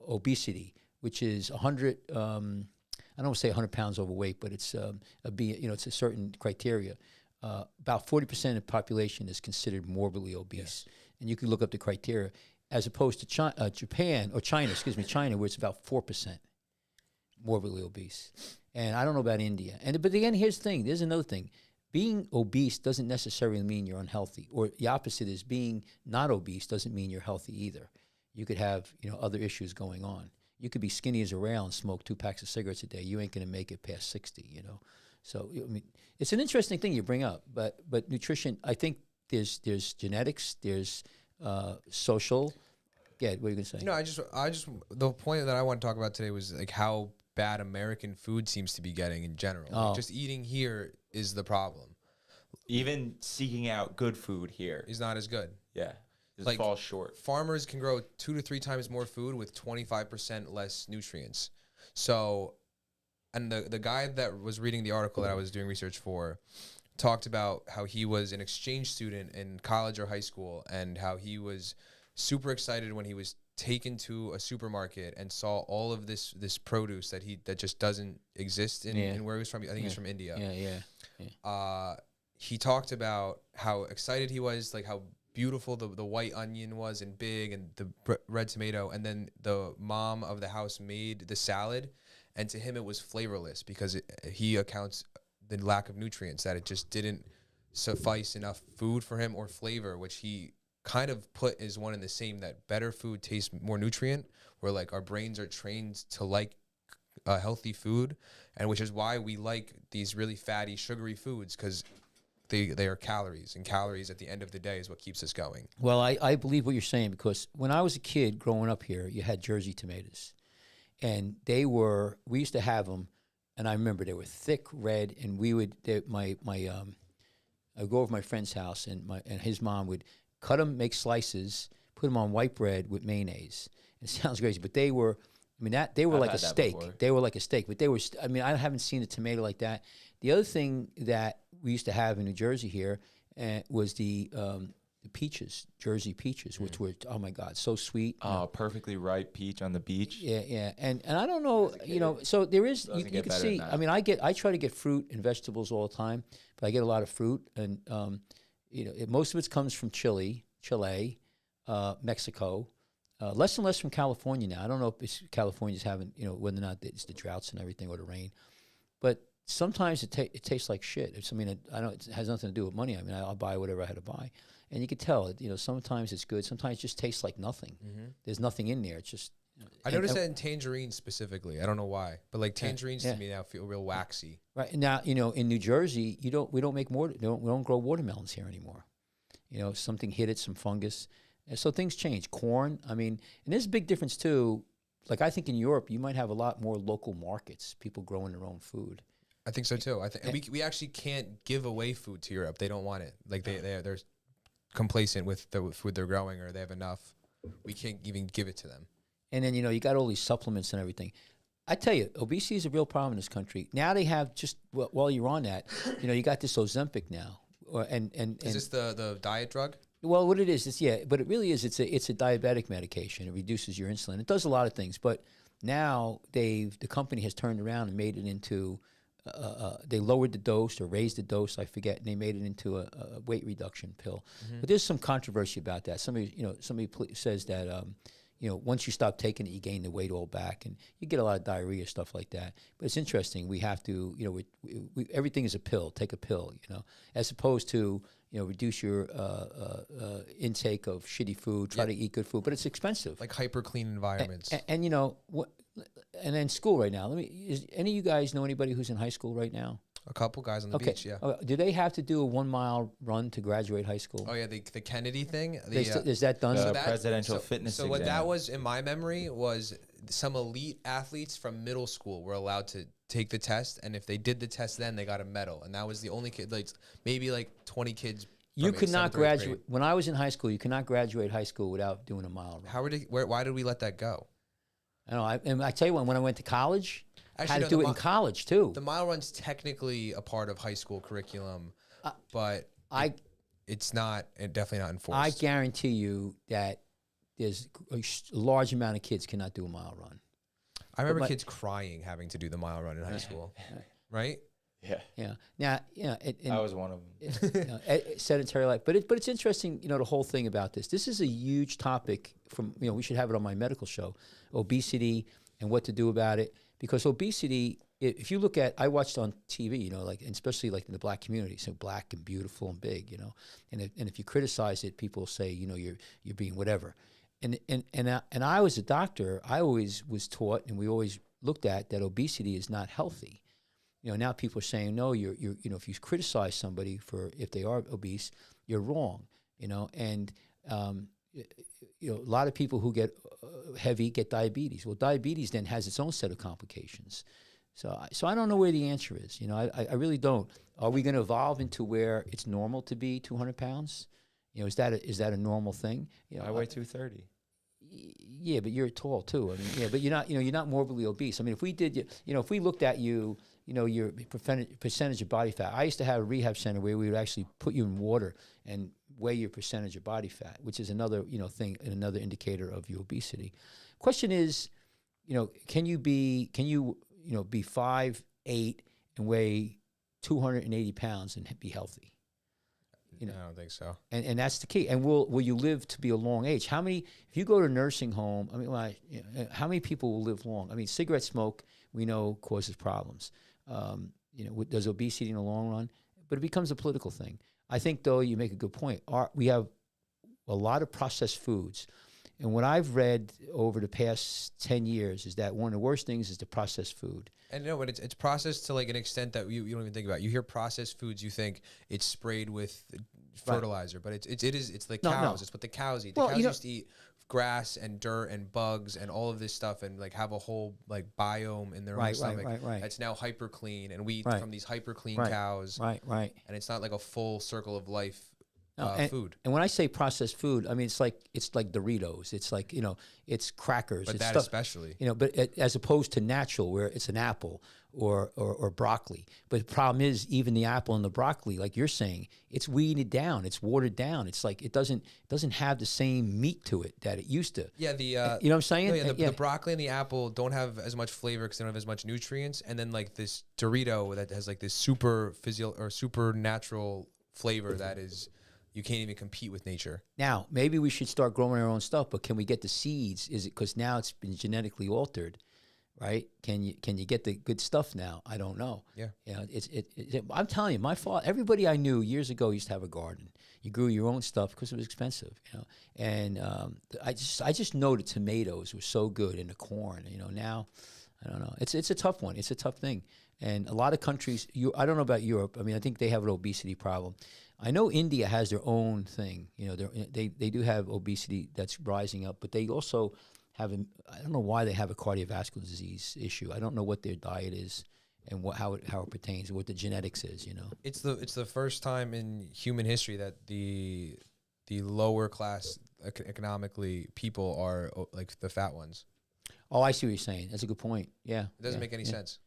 obesity, which is 100, I don't want to say 100 pounds overweight, but it's it's a certain criteria. About 40% of the population is considered morbidly obese, and you can look up the criteria, as opposed to China, where it's about 4% morbidly obese. And I don't know about India. But again, here's the thing. There's another thing. Being obese doesn't necessarily mean you're unhealthy, or the opposite is being not obese doesn't mean you're healthy either. You could have other issues going on. You could be skinny as a rail and smoke 2 packs of cigarettes a day. You ain't going to make it past 60. So I mean, it's an interesting thing you bring up. But nutrition, I think there's genetics, there's social. Yeah, what are you going to say? No, I just the point that I want to talk about today was like how bad American food seems to be getting in general. Like just eating here is the problem. Even seeking out good food here is not as good. Yeah, it falls short. Farmers can grow 2 to 3 times more food with 25% less nutrients. So, and the guy that was reading the article that I was doing research for talked about how he was an exchange student in college or high school, and how he was super excited when he was taken to a supermarket and saw all of this produce that just doesn't exist in where he was from. I think he's from India. Yeah. He talked about how excited he was, like how beautiful the white onion was and big, and the red tomato. And then the mom of the house made the salad, and to him it was flavorless because he accounts the lack of nutrients, that it just didn't suffice enough food for him or flavor, which he kind of put as one and the same, that better food tastes more nutrient, where like our brains are trained to like healthy food, and which is why we like these really fatty, sugary foods, because they are calories, and calories at the end of the day is what keeps us going. Well, I believe what you're saying, because when I was a kid growing up here, you had Jersey tomatoes, and we used to have them, and I remember they were thick red, and I would go over to my friend's house, and his mom would cut them, make slices, put them on white bread with mayonnaise. It sounds crazy, but they were like a steak. Before. They were like a steak, but they were. I haven't seen a tomato like that. The other thing that we used to have in New Jersey here was the peaches, Jersey peaches, which were, oh my God, so sweet. Perfectly ripe peach on the beach. Yeah, and I don't know, so there is, you can see. I mean, I try to get fruit and vegetables all the time, but I get a lot of fruit, and most of it comes from Chile, Mexico. Less and less from California now. I don't know if it's California's having, whether or not it's the droughts and everything or the rain, but sometimes it tastes like shit. I know it has nothing to do with money. I mean, I'll buy whatever I had to buy, and you could tell. Sometimes it's good. Sometimes it just tastes like nothing. There's nothing in there. It's just. I noticed that in tangerines specifically. I don't know why, but like tangerines to me now feel real waxy. Right now, in New Jersey, we don't make more. We don't grow watermelons here anymore. Something hit it, some fungus. And so things change. Corn, and there's a big difference too. Like I think in Europe, you might have a lot more local markets, people growing their own food. I think so too. I think we actually can't give away food to Europe. They don't want it. Like they're complacent with the food they're growing, or they have enough. We can't even give it to them. And then you got all these supplements and everything. I tell you, obesity is a real problem in this country. Now they have while you're on that, you got this Ozempic now, is this the diet drug? Well, what it is, but it really is. It's a diabetic medication. It reduces your insulin. It does a lot of things, but now the company has turned around and made it into. They lowered the dose or raised the dose, I forget, and they made it into a weight reduction pill. But there's some controversy about that. Somebody says that once you stop taking it, you gain the weight all back, and you get a lot of diarrhea, stuff like that. But it's interesting. We have to, everything is a pill. Take a pill, as opposed to. Reduce your intake of shitty food. Try to eat good food, but it's expensive. Like hyper clean environments. And then school right now. Is any of you guys know anybody who's in high school right now? A couple guys on the beach, yeah. Do they have to do a 1 mile run to graduate high school? Oh yeah, the Kennedy thing. Is that done? The presidential fitness exam. So what that was in my memory was some elite athletes from middle school were allowed to take the test, and if they did the test, then they got a medal, and that was the only kid. Like maybe 20 kids. You could not graduate when I was in high school. You could not graduate high school without doing a mile run. Why did we let that go? I don't know. I tell you when I went to college, I had to do it in college too. The mile run's technically a part of high school curriculum, but it's not. Definitely not enforced. I guarantee you that there's a large amount of kids cannot do a mile run. I remember kids crying having to do the mile run in high school, right? Yeah. Now, I was one of them. Sedentary life, but it's interesting. The whole thing about this. This is a huge topic. We should have it on my medical show, obesity and what to do about it. Because obesity, if you look at, I watched on TV, and especially in the black community, so black and beautiful and big, and if you criticize it, people say, you're being whatever. And I was a doctor. I always was taught, and we always looked at that obesity is not healthy. Now people are saying, no, you're if you criticize somebody if they are obese, you're wrong. And a lot of people who get heavy get diabetes. Well, diabetes then has its own set of complications. So I don't know where the answer is. I really don't. Are we going to evolve into where it's normal to be 200 pounds? Is that a normal thing? I weigh 230. Yeah, but you're tall too. But you're not morbidly obese. If we did, if we looked at you, your percentage of body fat. I used to have a rehab center where we would actually put you in water and weigh your percentage of body fat, which is another, thing, another indicator of your obesity. Question is, can you be 5'8" and weigh 280 pounds and be healthy? I don't think so. And that's the key. And will you live to be a long age? If you go to a nursing home, how many people will live long? Cigarette smoke, we know, causes problems. Does obesity in the long run? But it becomes a political thing. I think, though, you make a good point. We have a lot of processed foods. And what I've read over the past 10 years is that one of the worst things is the processed food. And but it's processed to an extent that you don't even think about. You hear processed foods, you think it's sprayed with fertilizer, but it's the cows. No. It's what the cows eat. The cows used to eat grass and dirt and bugs and all of this stuff and have a whole biome in their own stomach. Right. That's now hyper clean, and we eat from these hyper clean cows. Right. And it's not like a full circle of life. Food. And when I say processed food, it's like Doritos. It's it's crackers. But it's that stuff, especially. But as opposed to natural, where it's an apple or broccoli. But the problem is, even the apple and the broccoli, like you're saying, it's weeded down. It's watered down. It's it doesn't have the same meat to it that it used to. Yeah, you know what I'm saying? No, the broccoli and the apple don't have as much flavor because they don't have as much nutrients. And then this Dorito that has this super supernatural flavor that is You can't even compete with nature. Now, maybe we should start growing our own stuff, but can we get the seeds? Is it because now it's been genetically altered, right? Can you get the good stuff now? I don't know. Yeah. You know, I'm telling you, my father, everybody I knew years ago used to have a garden. You grew your own stuff because it was expensive, you know. And I just know the tomatoes were so good and the corn. You know, now I don't know. It's a tough one. It's a tough thing. And a lot of countries, I don't know about Europe. I mean, I think they have an obesity problem. I know India has their own thing. You know, they do have obesity that's rising up, but they also have I don't know why they have a cardiovascular disease issue. I don't know what their diet is and how it pertains, what the genetics is. You know, It's the first time in human history that the lower class economically people are like the fat ones. Oh, I see what you're saying. That's a good point. Yeah, It doesn't make any sense.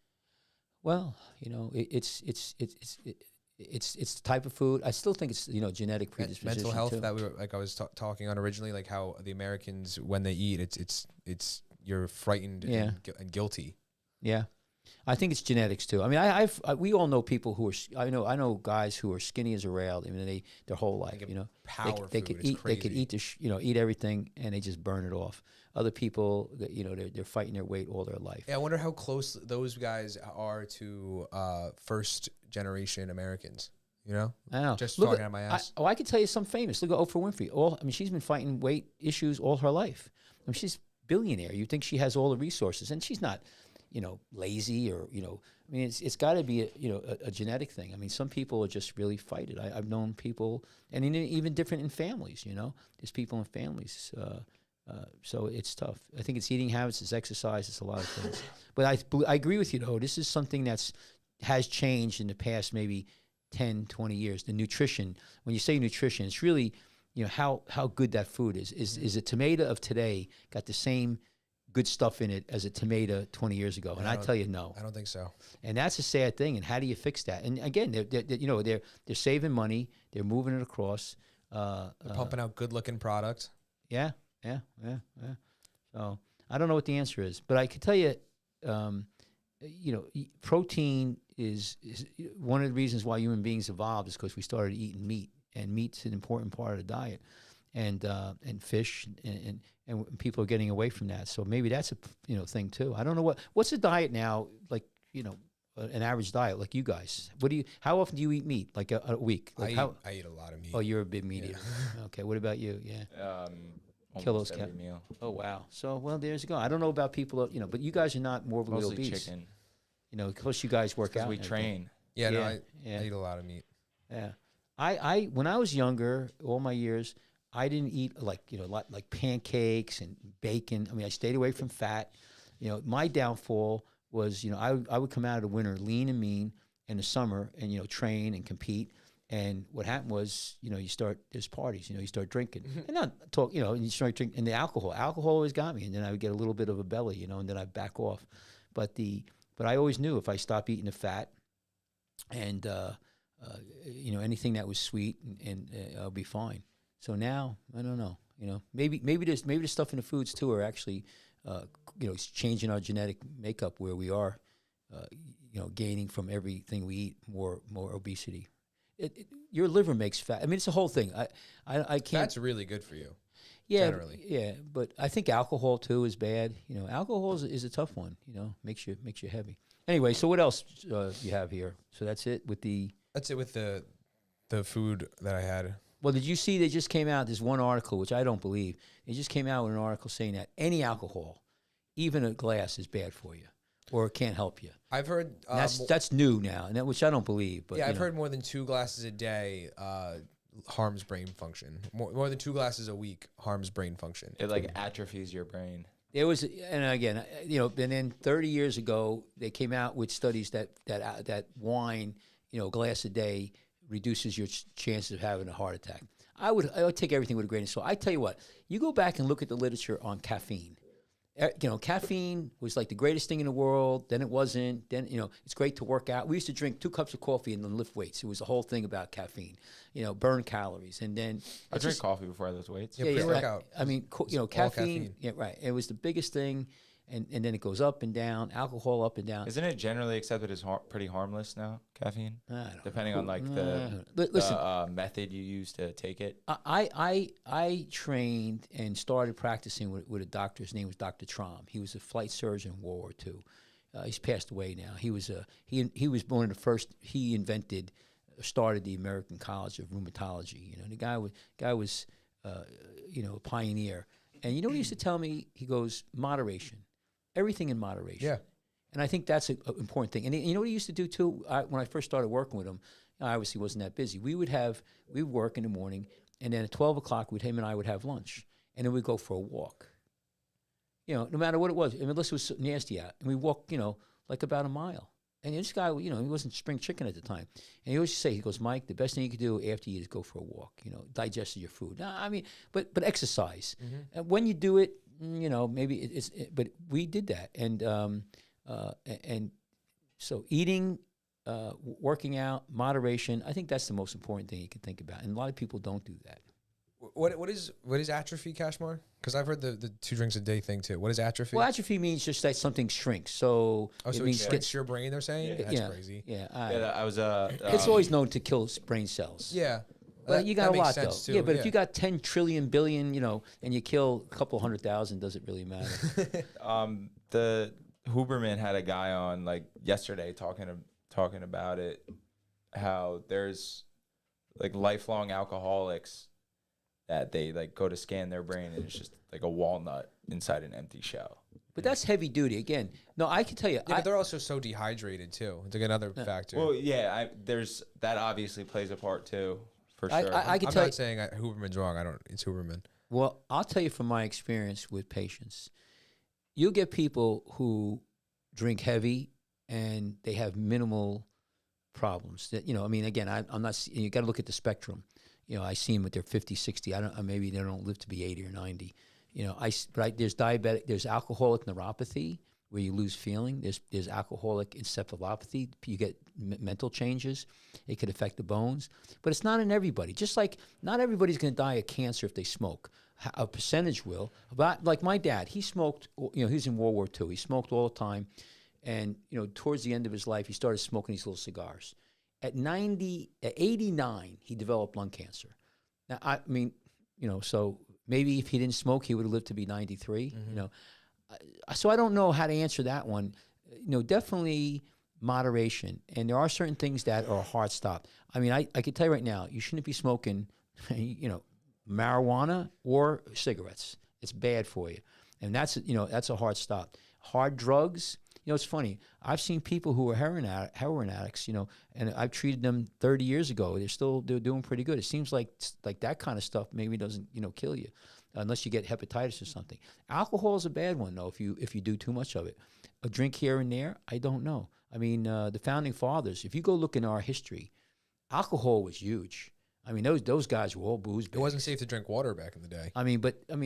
Well, you know, it's the type of food. I still think it's, you know, genetic predisposition. Mental health too. that we were like I was talking on originally, like how the Americans when they eat, it's you're frightened and guilty. Yeah, I think it's genetics too. I mean, we all know people who are. I know guys who are skinny as a rail. I mean, their whole life. You know, they could eat. They could eat eat everything, and they just burn it off. Other people, you know, they're fighting their weight all their life. Yeah, I wonder how close those guys are to first generation Americans. You know, I know. Just Look talking out of my ass. I could tell you some famous. Look at Oprah Winfrey. I mean, she's been fighting weight issues all her life. I mean, she's a billionaire. You think she has all the resources, and she's not, you know, lazy or, you know. I mean, it's got to be a genetic thing. I mean, some people are just really fight it. I've known people, and even different in families. You know, there's people in families. So it's tough. I think it's eating habits, it's exercise, it's a lot of things. But I agree with you, though. This is something has changed in the past maybe 10, 20 years. The nutrition, when you say nutrition, it's really, you know, how good that food is. Is a tomato of today got the same good stuff in it as a tomato 20 years ago? And I tell you, no. I don't think so. And that's a sad thing. And how do you fix that? And again, they're saving money. They're moving it across. They're pumping out good-looking products. Yeah. So I don't know what the answer is, but I can tell you, you know, protein is one of the reasons why human beings evolved is because we started eating meat, and meat's an important part of the diet, and fish, and people are getting away from that. So maybe that's a thing too. I don't know what's the diet now, like, you know, an average diet like you guys. How often do you eat meat? Like a week? Like I eat a lot of meat. Oh, you're a big meat eater. Okay, what about you? Yeah. Almost every meal. Oh, wow. So, well, there's you go. I don't know about people, you know, but you guys are not morbidly Mostly obese. chicken. You know, because you guys work out. We train. Yeah, no, Yeah, I eat a lot of meat. Yeah. I when I was younger, all my years, I didn't eat like pancakes and bacon. I mean, I stayed away from fat. You know, my downfall was, you know, I would come out of the winter lean and mean, in the summer and, you know, train and compete. And what happened was, you know, there's parties, you know, you start drinking and not talk, you know, and you start drinking, and the alcohol always got me. And then I would get a little bit of a belly, you know, and then I'd back off. But I always knew if I stopped eating the fat and, you know, anything that was sweet and I'll be fine. So now, I don't know, you know, maybe the stuff in the foods too are actually, you know, changing our genetic makeup where we are, you know, gaining from everything we eat more obesity. Your liver makes fat. I mean, it's a whole thing. I can't. That's really good for you. Yeah, generally. Yeah, but I think alcohol too is bad. You know, alcohol is a tough one. You know, makes you heavy. Anyway, so what else you have here? So that's it with the. That's it with the food that I had. Well, did you see they just came out? There's one article which I don't believe. They just came out with an article saying that any alcohol, even a glass, is bad for you, or it can't help you. I've heard that's new now, and which I don't believe. But yeah, I've heard more than 2 glasses a day harms brain function. More than 2 glasses a week harms brain function. It like atrophies your brain. There was, and again, you know, and then 30 years ago they came out with studies that wine, you know, a glass a day reduces your chances of having a heart attack. I would take everything with a grain of salt. I tell you what, you go back and look at the literature on caffeine. You know, caffeine was like the greatest thing in the world. Then it wasn't. Then, you know, it's great to work out. We used to drink 2 cups of coffee and then lift weights. It was the whole thing about caffeine. You know, burn calories. And then I drink coffee before I lift weights. Yeah, pre-workout. I mean, you know, caffeine. Yeah, right. It was the biggest thing. and then it goes up and down, alcohol up and down. Isn't it generally accepted as pretty harmless now, caffeine? I don't know. Depending on like Listen, the method you use to take it. I trained and started practicing with a doctor. His name was Dr. Trom. He was a flight surgeon in World War II. He's passed away now. He was one of the first. He started the American College of Rheumatology. The guy was a pioneer. And you know what he used to tell me? He goes, moderation, everything in moderation. Yeah. And I think that's an important thing. And you know what he used to do too? When I first started working with him, I obviously wasn't that busy. We would work in the morning, and then at 12 o'clock, him and I would have lunch, and then we'd go for a walk. No matter what it was, unless it was so nasty out, and we walked, like about a mile. And this guy, he wasn't spring chicken at the time. And he always say, he goes, Mike, the best thing you can do after you eat is go for a walk. Digest your food. But exercise. And when you do it, maybe but we did that. And so eating, working out, moderation, I think that's the most important thing you can think about. And a lot of people don't do that. What is atrophy, Kashmar? Because I've heard the 2 drinks a day thing too. What is atrophy? Well, atrophy means just that something shrinks. So it means it shrinks your brain. They're saying that's crazy. Yeah, I was it's always known to kill brain cells. Yeah, But you got a lot though. Too. Yeah, but if you got 10 trillion billion, and you kill a couple 100,000, does it really matter? The Huberman had a guy on like yesterday talking about it, how there's like lifelong alcoholics that they like go to scan their brain and it's just like a walnut inside an empty shell. But that's heavy duty. Again, no, I can tell you. Yeah, but they're also so dehydrated too. It's like another factor. Well, yeah, there's that obviously plays a part too, for sure. I can I'm tell not saying Huberman's wrong. It's Huberman. Well, I'll tell you from my experience with patients, you'll get people who drink heavy and they have minimal problems. That again, I'm not. You got to look at the spectrum. I see them with their 50, 60. Maybe they don't live to be 80 or 90. There's diabetic, there's alcoholic neuropathy where you lose feeling. There's alcoholic encephalopathy. You get mental changes. It could affect the bones, but it's not in everybody. Just like not everybody's going to die of cancer if they smoke. A percentage will. But like my dad, he smoked. He was in World War II. He smoked all the time, and towards the end of his life, he started smoking these little cigars. At 89, he developed lung cancer. Now, so maybe if he didn't smoke, he would have lived to be 93. So I don't know how to answer that one. Definitely moderation. And there are certain things that are a hard stop. I can tell you right now, you shouldn't be smoking, marijuana or cigarettes. It's bad for you. And that's a hard stop. Hard drugs. It's funny. I've seen people who are heroin addicts, and I've treated them 30 years ago. They're doing pretty good. It seems like that kind of stuff maybe doesn't, kill you, unless you get hepatitis or something. Alcohol is a bad one though if you do too much of it. A drink here and there, I don't know. The founding fathers. If you go look in our history, alcohol was huge. Those guys were all booze. It wasn't safe to drink water back in the day.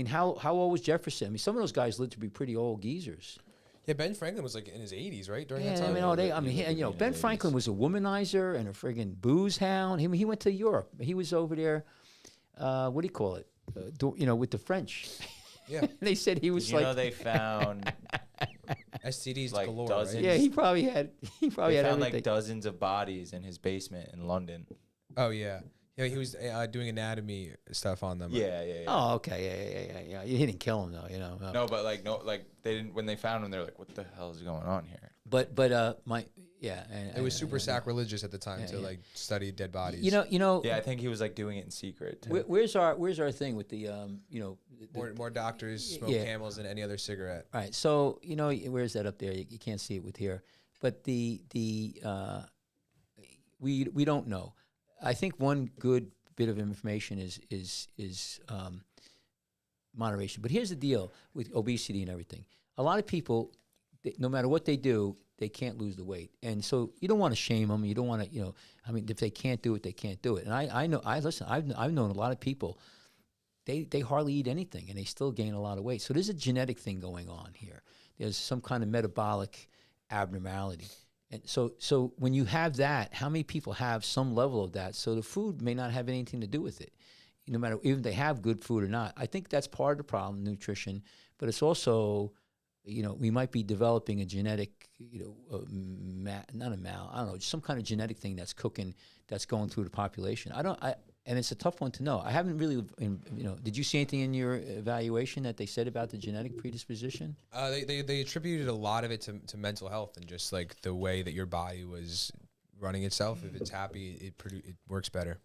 How old was Jefferson? Some of those guys lived to be pretty old geezers. Yeah, Ben Franklin was like in his 80s, right? During that time. Ben Franklin was a womanizer and a friggin' booze hound. He went to Europe. He was over there. What do you call it? With the French. Yeah. They said he was they found STDs like galore. dozens. Right? Yeah, he probably had. They found everything. like dozens of bodies in his basement in London. Oh yeah. Yeah, he was doing anatomy stuff on them. Yeah. Oh, okay, yeah. He didn't kill him though, No, but they didn't. When they found him, they're like, "What the hell is going on here?" But it was super sacrilegious at the time to like study dead bodies. Yeah, I think he was like doing it in secret. Too. Where's our thing with the more doctors smoke Camels than any other cigarette. Right. So where's that up there? You can't see it with here, but we don't know. I think one good bit of information is moderation. But here's the deal with obesity and everything. A lot of people, no matter what they do, they can't lose the weight. And so you don't want to shame them. You don't want to, if they can't do it, they can't do it. And I've known a lot of people, they hardly eat anything and they still gain a lot of weight. So there's a genetic thing going on here. There's some kind of metabolic abnormality. And so when you have that, how many people have some level of that? So the food may not have anything to do with it, no matter even if they have good food or not. I think that's part of the problem, nutrition, but it's also we might be developing a genetic, not a mal, I don't know, some kind of genetic thing that's going through the population. And it's a tough one to know. I haven't really, did you see anything in your evaluation that they said about the genetic predisposition? They attributed a lot of it to mental health and just like the way that your body was running itself. If it's happy, it works better.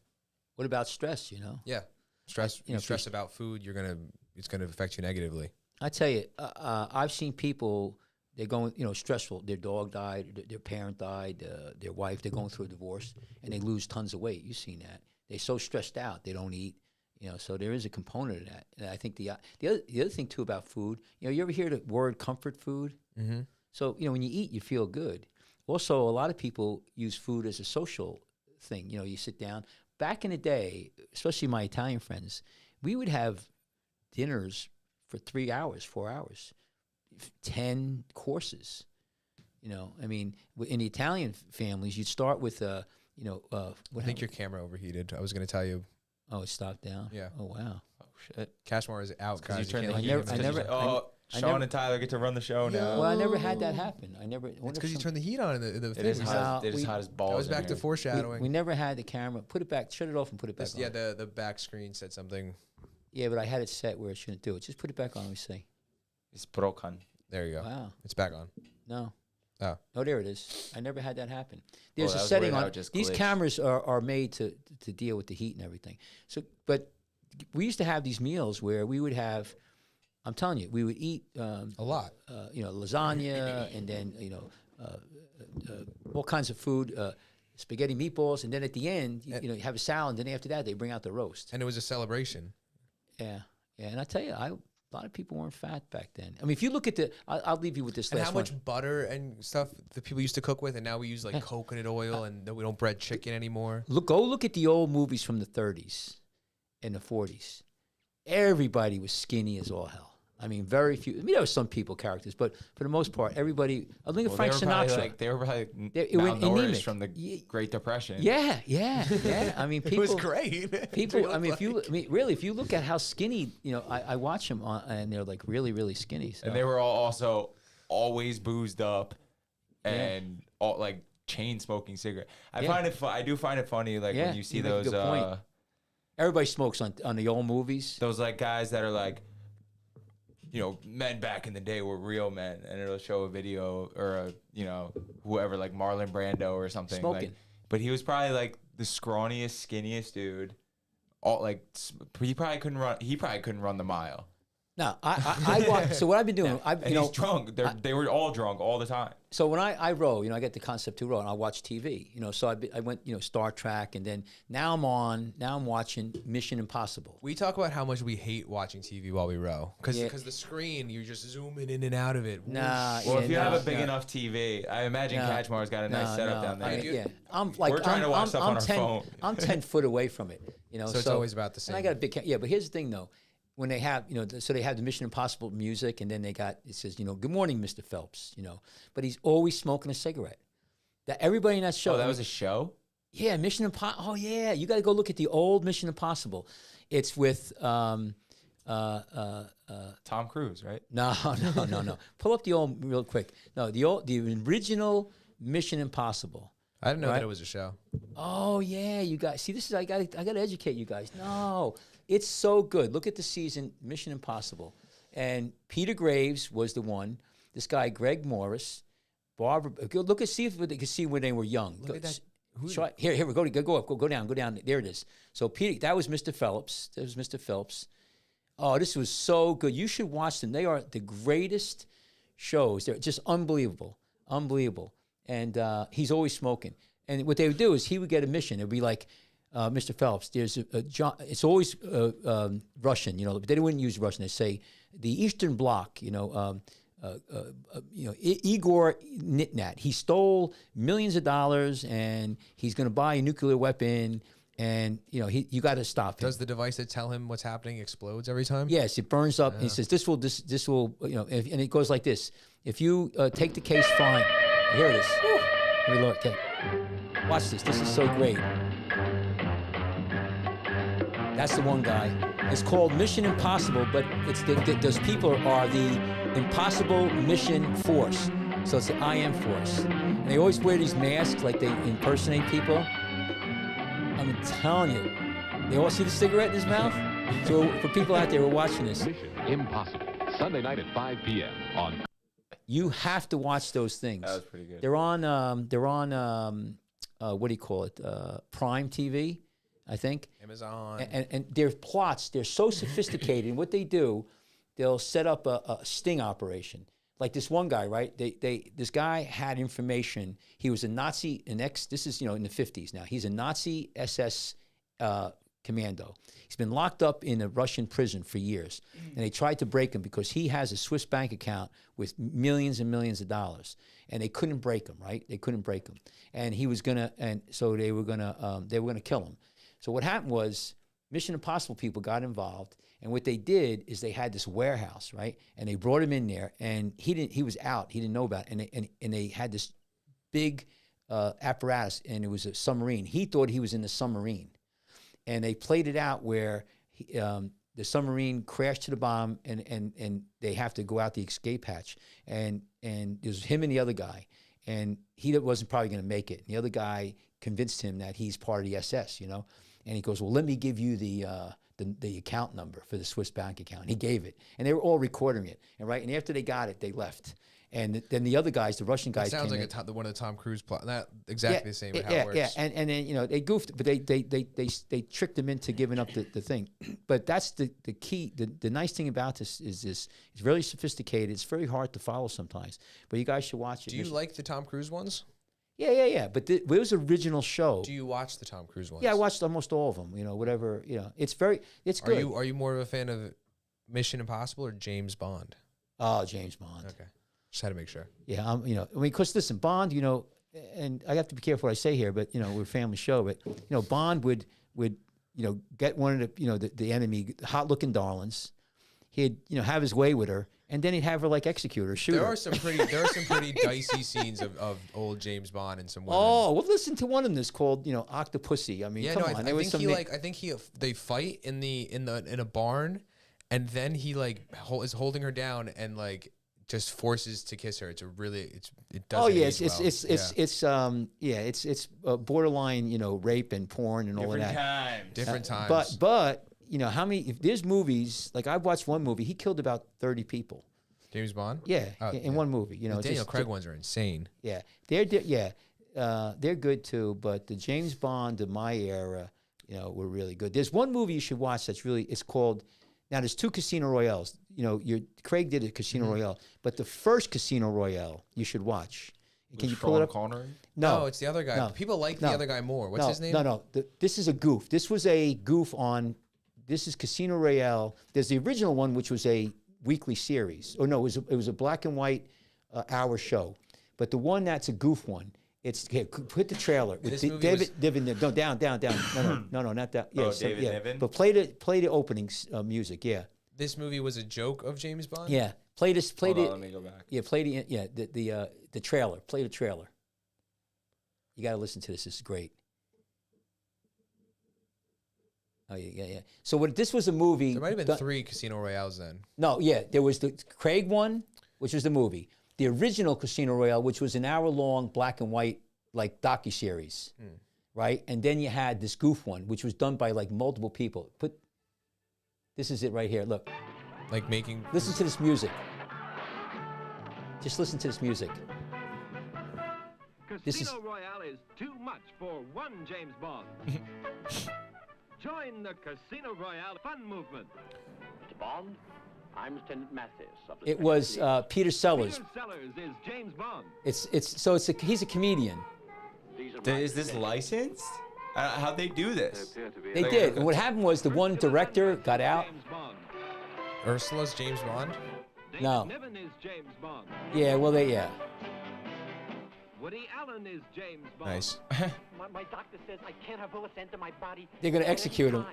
What about stress, Yeah. Stress, stress about food, it's gonna affect you negatively. I tell you, I've seen people, they're going, stressful. Their dog died, their parent died, their wife, they're going through a divorce, and they lose tons of weight. You've seen that. They're so stressed out, they don't eat. So there is a component of that. And I think the other thing too about food, you ever hear the word comfort food? Mm-hmm. So when you eat, you feel good. Also, a lot of people use food as a social thing. You sit down. Back in the day, especially my Italian friends, we would have dinners for 3 hours, 4 hours, 10 courses. I mean, in the Italian families, you'd start with I think your camera overheated. I was going to tell you. Oh, it stopped down? Yeah. Oh, wow. Oh, shit. Cashmore is out, guys. You turn the I heat. never- Sean and Tyler get to run the show now. Well, I never had that happen. It's because you turned the heat on in the It thing. is hot. It is hot as balls. I was in back to here. foreshadowing. We never had the camera. Put it back. Shut it off and put it back on. Yeah, the back screen said something. Yeah, but I had it set where it shouldn't do it. Just put it back on, let me see. It's broken. There you go. Wow. It's back on. No. Oh. Oh, there it is. I never had that happen. There's that a was setting weird how on it just these glitched. cameras are made to deal with the heat and everything. So, but we used to have these meals where we would have, I'm telling you, we would eat A lot. lasagna and then all kinds of food, spaghetti meatballs, and then at the end, you have a salad. And then after that, they bring out the roast. And it was a celebration. Yeah, and I tell you, a lot of people weren't fat back then. I mean, if you look at I'll leave you with this And last how one. much butter and stuff the people used to cook with, and now we use like coconut oil, and we don't bread chicken anymore. Go look at the old movies from the 30s and the 40s. Everybody was skinny as all hell. I mean, very few. I mean, there were some characters, but for the most part, everybody. I think of Frank Sinatra. They were probably went malnourished anemic. from the Great Depression. Yeah. I mean, people. It was great. People. I mean, if you look at how skinny, I watch them and they're like really, really skinny. So. And they were all also always boozed up and all like chain smoking cigarette. I do find it funny when you see you make a those good point. Everybody smokes on the old movies. those like guys that are like, men back in the day were real men, and it'll show a video or whoever like Marlon Brando or something. Smoking. But he was probably like the scrawniest, skinniest dude. He probably couldn't run. He probably couldn't run the mile. No, I watch. So what I've been doing, And he's drunk. They were all drunk all the time. So when I row, I get the concept to row, and I watch TV. So I went, Star Trek, and then now I'm watching Mission Impossible. We talk about how much we hate watching TV while we row because Yeah. the screen, you're just zooming in and out of it. Nah, Well, yeah, if you have no, a big enough TV, I imagine Kachmar's got a nice setup down there. Yeah, I'm like We're trying to watch stuff on our 10, phone. I'm 10 foot away from it. So it's always about the And I same. got a big yeah, but here's the thing though. When they have, so they have the Mission Impossible music, and then it says, good morning, Mr. Phelps, but he's always smoking a cigarette. That everybody in that show. Oh, that was a show? Yeah, Mission Impossible. Oh yeah, you got to go look at the old Mission Impossible. It's with Tom Cruise, right? No. Pull up the old real quick. No, the original Mission Impossible. I didn't know Right? that it was a show. Oh yeah, you guys. See, this is I got to educate you guys. No, it's so good. Look at the season, Mission Impossible, and Peter Graves was the one. This guy Greg Morris, Barbara. Look and see if they can see when they were young. Look at that. Here we go. Go up. Go down. Go down. There it is. So Peter, that was Mr. Phelps. That was Mr. Phelps. Oh, this was so good. You should watch them. They are the greatest shows. They're just unbelievable. And he's always smoking. And what they would do is he would get a mission. It would be like, Mr. Phelps, there's a John. It's always Russian, but they wouldn't use Russian. They say the Eastern Bloc, Igor Nitnat. He stole millions of dollars, and he's going to buy a nuclear weapon. And you got to stop him. Does the device that tell him what's happening explodes every time? Yes, it burns up. And he says this will, and it goes like this. If you take the case fine, here it is. Let me look. Okay. Watch this. This is so great. That's the one guy. It's called Mission Impossible, but it's those people are the Impossible Mission Force. So it's the IM Force. And they always wear these masks like they impersonate people. I'm telling you. They all see the cigarette in his mouth? So for people out there who are watching this, Mission Impossible, Sunday night at 5 p.m. on. you have to watch those things. That was pretty good. They're on what do you call it? Prime TV, I think. Amazon. And their plots, they're so sophisticated. And what they do, they'll set up a sting operation. Like this one guy, right? This guy had information. He was a Nazi, this is, in the 50s now. He's a Nazi SS commando. He's been locked up in a Russian prison for years. And they tried to break him because he has a Swiss bank account with millions and millions of dollars. And they couldn't break him, right? They couldn't break him. And he was so they were gonna kill him. So what happened was Mission Impossible people got involved, and what they did is they had this warehouse, right? And they brought him in there, and he was out, he didn't know about it, and they had this big apparatus, and it was a submarine. He thought he was in the submarine, and they played it out where the submarine crashed to the bottom, and they have to go out the escape hatch, and there's him and the other guy, and he wasn't probably going to make it. And the other guy convinced him that he's part of the SS, And he goes, well, let me give you the account number for the Swiss bank account. And he gave it. And they were all recording it. And after they got it, they left. And then the other guys, the Russian guys, sounds like one of the Tom Cruise plot. Not exactly the same, but how it works. Yeah, and then they goofed, but they tricked him into giving up the thing. But that's the key. The nice thing about this is it's very sophisticated. It's very hard to follow sometimes. But you guys should watch it. Do you like the Tom Cruise ones? Yeah. But it was an original show. Do you watch the Tom Cruise ones? Yeah, I watched almost all of them. Whatever. It's good. Are you more of a fan of Mission Impossible or James Bond? Oh, James Bond. Okay, just had to make sure. Yeah, because listen, Bond, and I have to be careful what I say here, but we're a family show, but Bond would get one of the enemy, hot-looking darlings. He'd have his way with her. And then he'd have her execute her, shoot her. There are some pretty dicey scenes of old James Bond and some women. Oh, well, listen to one of them that's called Octopussy. I mean, come on. I think they fight in a barn, and then he is holding her down and just forces to kiss her. It doesn't. Oh yeah, it's borderline rape and porn and all of that. Different times. But how many? If there's movies, I've watched one movie, he killed about 30 people. James Bond? Yeah, in one movie. The Daniel Craig ones are insane. Yeah, they're good too. But the James Bond of my era, were really good. There's one movie you should watch it's called. Now there's two Casino Royales. Craig did a Casino Royale, but the first Casino Royale you should watch. Can you pull it up? Connery? No, it's the other guy. No, people like the other guy more. What's his name? No. This is a goof. This was a goof on. This is Casino Royale. There's the original one, which was a weekly series. Oh no, it was a black and white hour show. But the one that's a goof one, put the trailer. David Niven. No, down. No, not that. Yeah, David Niven. But play the opening music. Yeah. This movie was a joke of James Bond. Yeah, play this. Hold on, let me go back. Yeah, the trailer. Play the trailer. You got to listen to this. This is great. Oh yeah. So this was a movie. There might have been 3 Casino Royales then. No, yeah, there was the Craig one, which was the movie. The original Casino Royale, which was an hour-long black and white docuseries, right? And then you had this goof one, which was done by multiple people. This is it right here. Look. Listen to this music. Just listen to this music. Casino Royale is too much for one James Bond. Join the Casino Royale fun movement. Mr. Bond, I'm Lieutenant Mathis of the It was Peter Sellers. Peter Sellers is James Bond. He's a comedian. Is this licensed? How'd they do this? They did. And what happened was the one director got out. James Bond. Ursula's James Bond? No. David Niven is James Bond. Yeah, well, Woody Allen is James Bond. Nice. My doctor says I can't have bullets enter my body. They're going to execute him.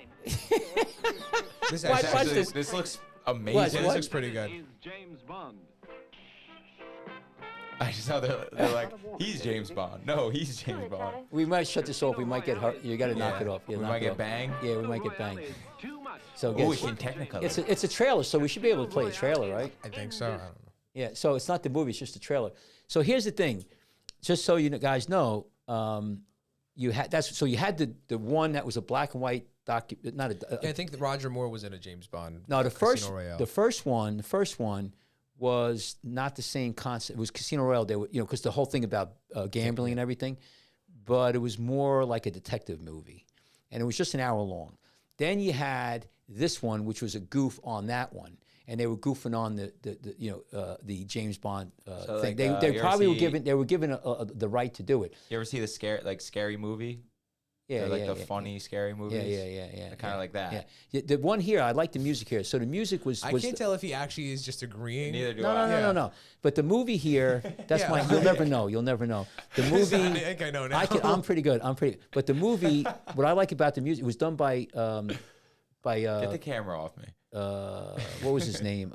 This looks amazing. This looks pretty good. Is James Bond. I just know they're like, he's James Bond. No, he's James Bond. We might shut this off. We might get hurt. You got to knock it off. Yeah, We knock might it get off. banged. Yeah, we might get banged. So Oh, guess, it's in Technicolor. it's a trailer, so we should be able to play a trailer, right? I think so. I don't know. Yeah. So it's not the movie; it's just a trailer. So here's the thing, just so you guys know, you had you had the one that was a black and white not a. Yeah, I think that Roger Moore was in a James Bond. No, the Casino Royale. first one was not the same concept. It was Casino Royale. They were, because the whole thing about gambling and everything, but it was more like a detective movie, and it was just an hour long. Then you had this one, which was a goof on that one, and they were goofing on the James Bond So thing. like, They you probably ever were given the right to do it. You ever see the scary movie? Yeah, They're like yeah, the yeah. funny scary movies. Yeah. Kind of like that. Yeah. The one here, I like the music here. So the music was. I can't tell if he actually is just agreeing. Neither do I. No. But the movie here, that's Yeah. my. You'll never know. You'll never know. The I movie. think I know now. I'm pretty good. But the movie, what I like about the music, it was done by Get the camera off me. what was his name?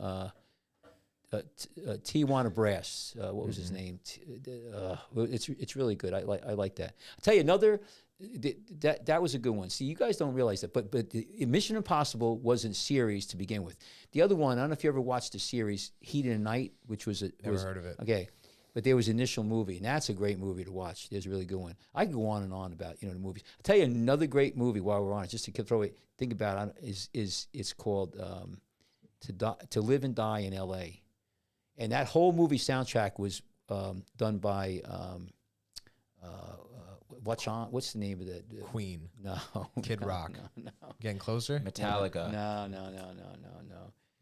Tijuana Brass. What was his name? It's really good. I like that. I'll tell you another. That was a good one. See, you guys don't realize that, but the Mission Impossible was a series to begin with. The other one, I don't know if you ever watched the series Heat in the Night, which was Never heard of it. Okay, but there was an initial movie, and that's a great movie to watch. There's a really good one. I could go on and on about the movies. I'll tell you another great movie while we're on it, just to throw it. Think about it. It's called To Live and Die in L.A. And that whole movie soundtrack was done by what's the name of the Queen. No, Kid Rock. No. Getting closer? Metallica. No.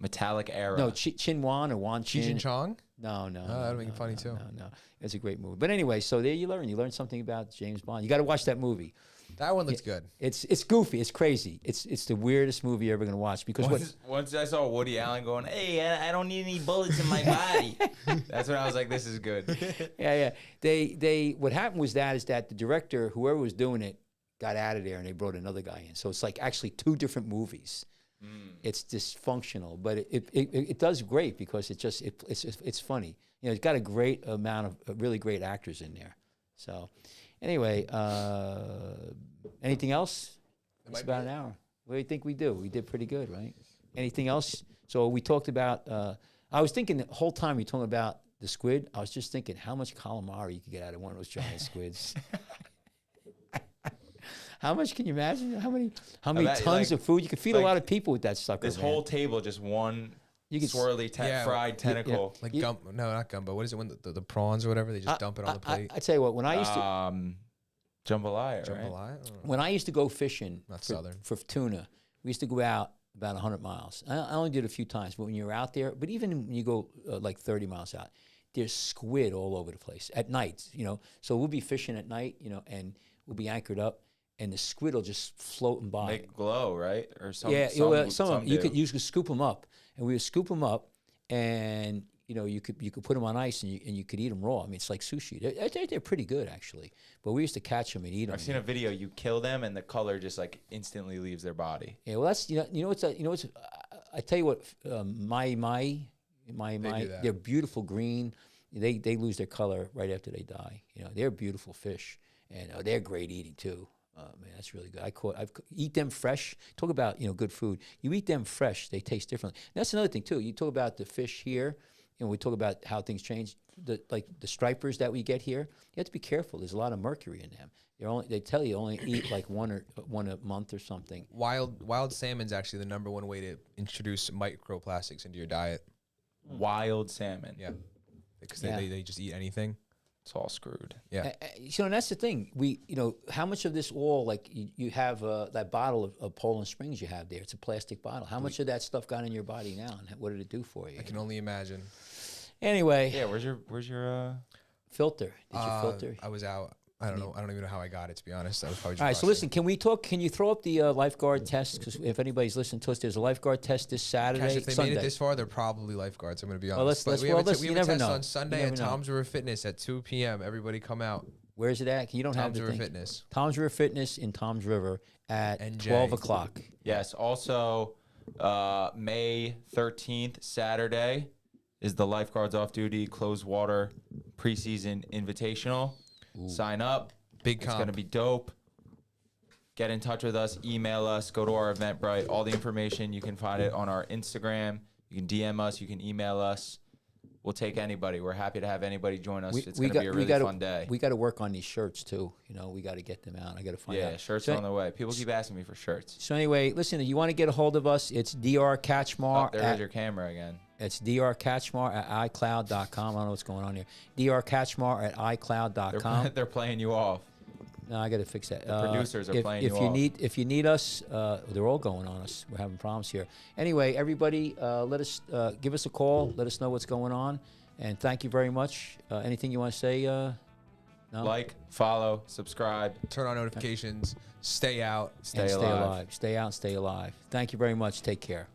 Metallic era. No, Chin Wan or Wan Cheech Chin. and Chong? No. that'd make it funny too. No. It's a great movie. But anyway, so there you learn something about James Bond. You got to watch that movie. That one looks good. It's goofy. It's crazy. It's the weirdest movie you're ever going to watch because Once I saw Woody Allen going, hey, I don't need any bullets in my body. That's when I was like, this is good. Yeah. They what happened is that the director, whoever was doing it, got out of there and they brought another guy in. So it's like actually two different movies. It's dysfunctional, but it does great because it's funny. It's got a great amount of really great actors in there. So anyway, anything else? It's about an hour. What do you think we do? We did pretty good, right? Anything else? So we talked about. I was thinking the whole time we talking about the squid. I was just thinking how much calamari you could get out of one of those giant squids. How much can you imagine? How many tons of food? You could feed a lot of people with that sucker. This man. whole table, just one swirly fried tentacle. Like no, not gumbo. What is it when the prawns or whatever? They just dump it on the plate. I tell you what, when I used to Jambalaya, right? Jambalaya? when I used to go fishing Southern. for tuna, we used to go out about 100 miles. I only did it a few times, but when you're out there, but even when you go like 30 miles out, there's squid all over the place at night. So we'll be fishing at night, and we'll be anchored up. And the squid will just floating by. Make glow, right? Or some. Yeah, some of them you do. could scoop them up, and we would scoop them up, and you could put them on ice, and you could eat them raw. I mean, it's like sushi. They're pretty good actually, but we used to catch them and eat them. I've seen a video. You kill them, and the color just like instantly leaves their body. Yeah, well, that's what's I tell you what, they're beautiful green. They lose their color right after they die. They're beautiful fish, and they're great eating too. Man, that's really good. Eat them fresh. Talk about good food. You eat them fresh, they taste differently. And that's another thing too. You talk about the fish here. We talk about how things change. The stripers that we get here, you have to be careful. There's a lot of mercury in them. They tell you only eat like one a month or something. Wild salmon's actually the number one way to introduce microplastics into your diet. Wild salmon. Yeah, because they just eat anything. It's all screwed. Yeah. And that's the thing. How much of this oil, like you have that bottle of Poland Springs you have there, it's a plastic bottle. How much of that stuff got in your body now, and what did it do for you? I can only imagine. Anyway. Yeah, where's your filter? Did you filter? I was out. I don't know. I don't even know how I got it, to be honest. I was probably just all right, so listen, can we talk? Can you throw up the lifeguard test? Because if anybody's listening to us, there's a lifeguard test this Saturday. Cash, if they Sunday. made it this far, they're probably lifeguards. I'm going to be honest. Well, let's we have a you never test know. on Sunday at Tom's River Fitness at 2 p.m. Everybody come out. Where's it at? You don't have the Tom's River thing. Fitness. Tom's River Fitness in Tom's River at 12 o'clock. Yes. Also, May 13th, Saturday, is the Lifeguards Off Duty Closed Water Preseason Invitational. Sign up. Big It's comp. going to be dope. Get in touch with us. Email us. Go to our Eventbrite. All the information, you can find it on our Instagram. You can DM us. You can email us. We'll take anybody. We're happy to have anybody join us. It's going to be a really fun day. We got to work on these shirts too. You know, we got to get them out. I got to find out. Yeah, shirts So- on the way. People keep asking me for shirts. So anyway, listen, if you want to get a hold of us, it's Dr. Kachmar. Oh, there's your camera again. It's drkachmar at iCloud.com. I don't know what's going on here. Drkachmar at iCloud.com. They're playing you off. No, I got to fix that. Producers are playing you off. If you need us, they're all going on us. We're having problems here. Anyway, everybody, give us a call. Let us know what's going on. And thank you very much. Anything you want to say? No? Like, follow, subscribe. Turn on notifications. Stay out. Stay alive. Stay out and stay alive. Thank you very much. Take care.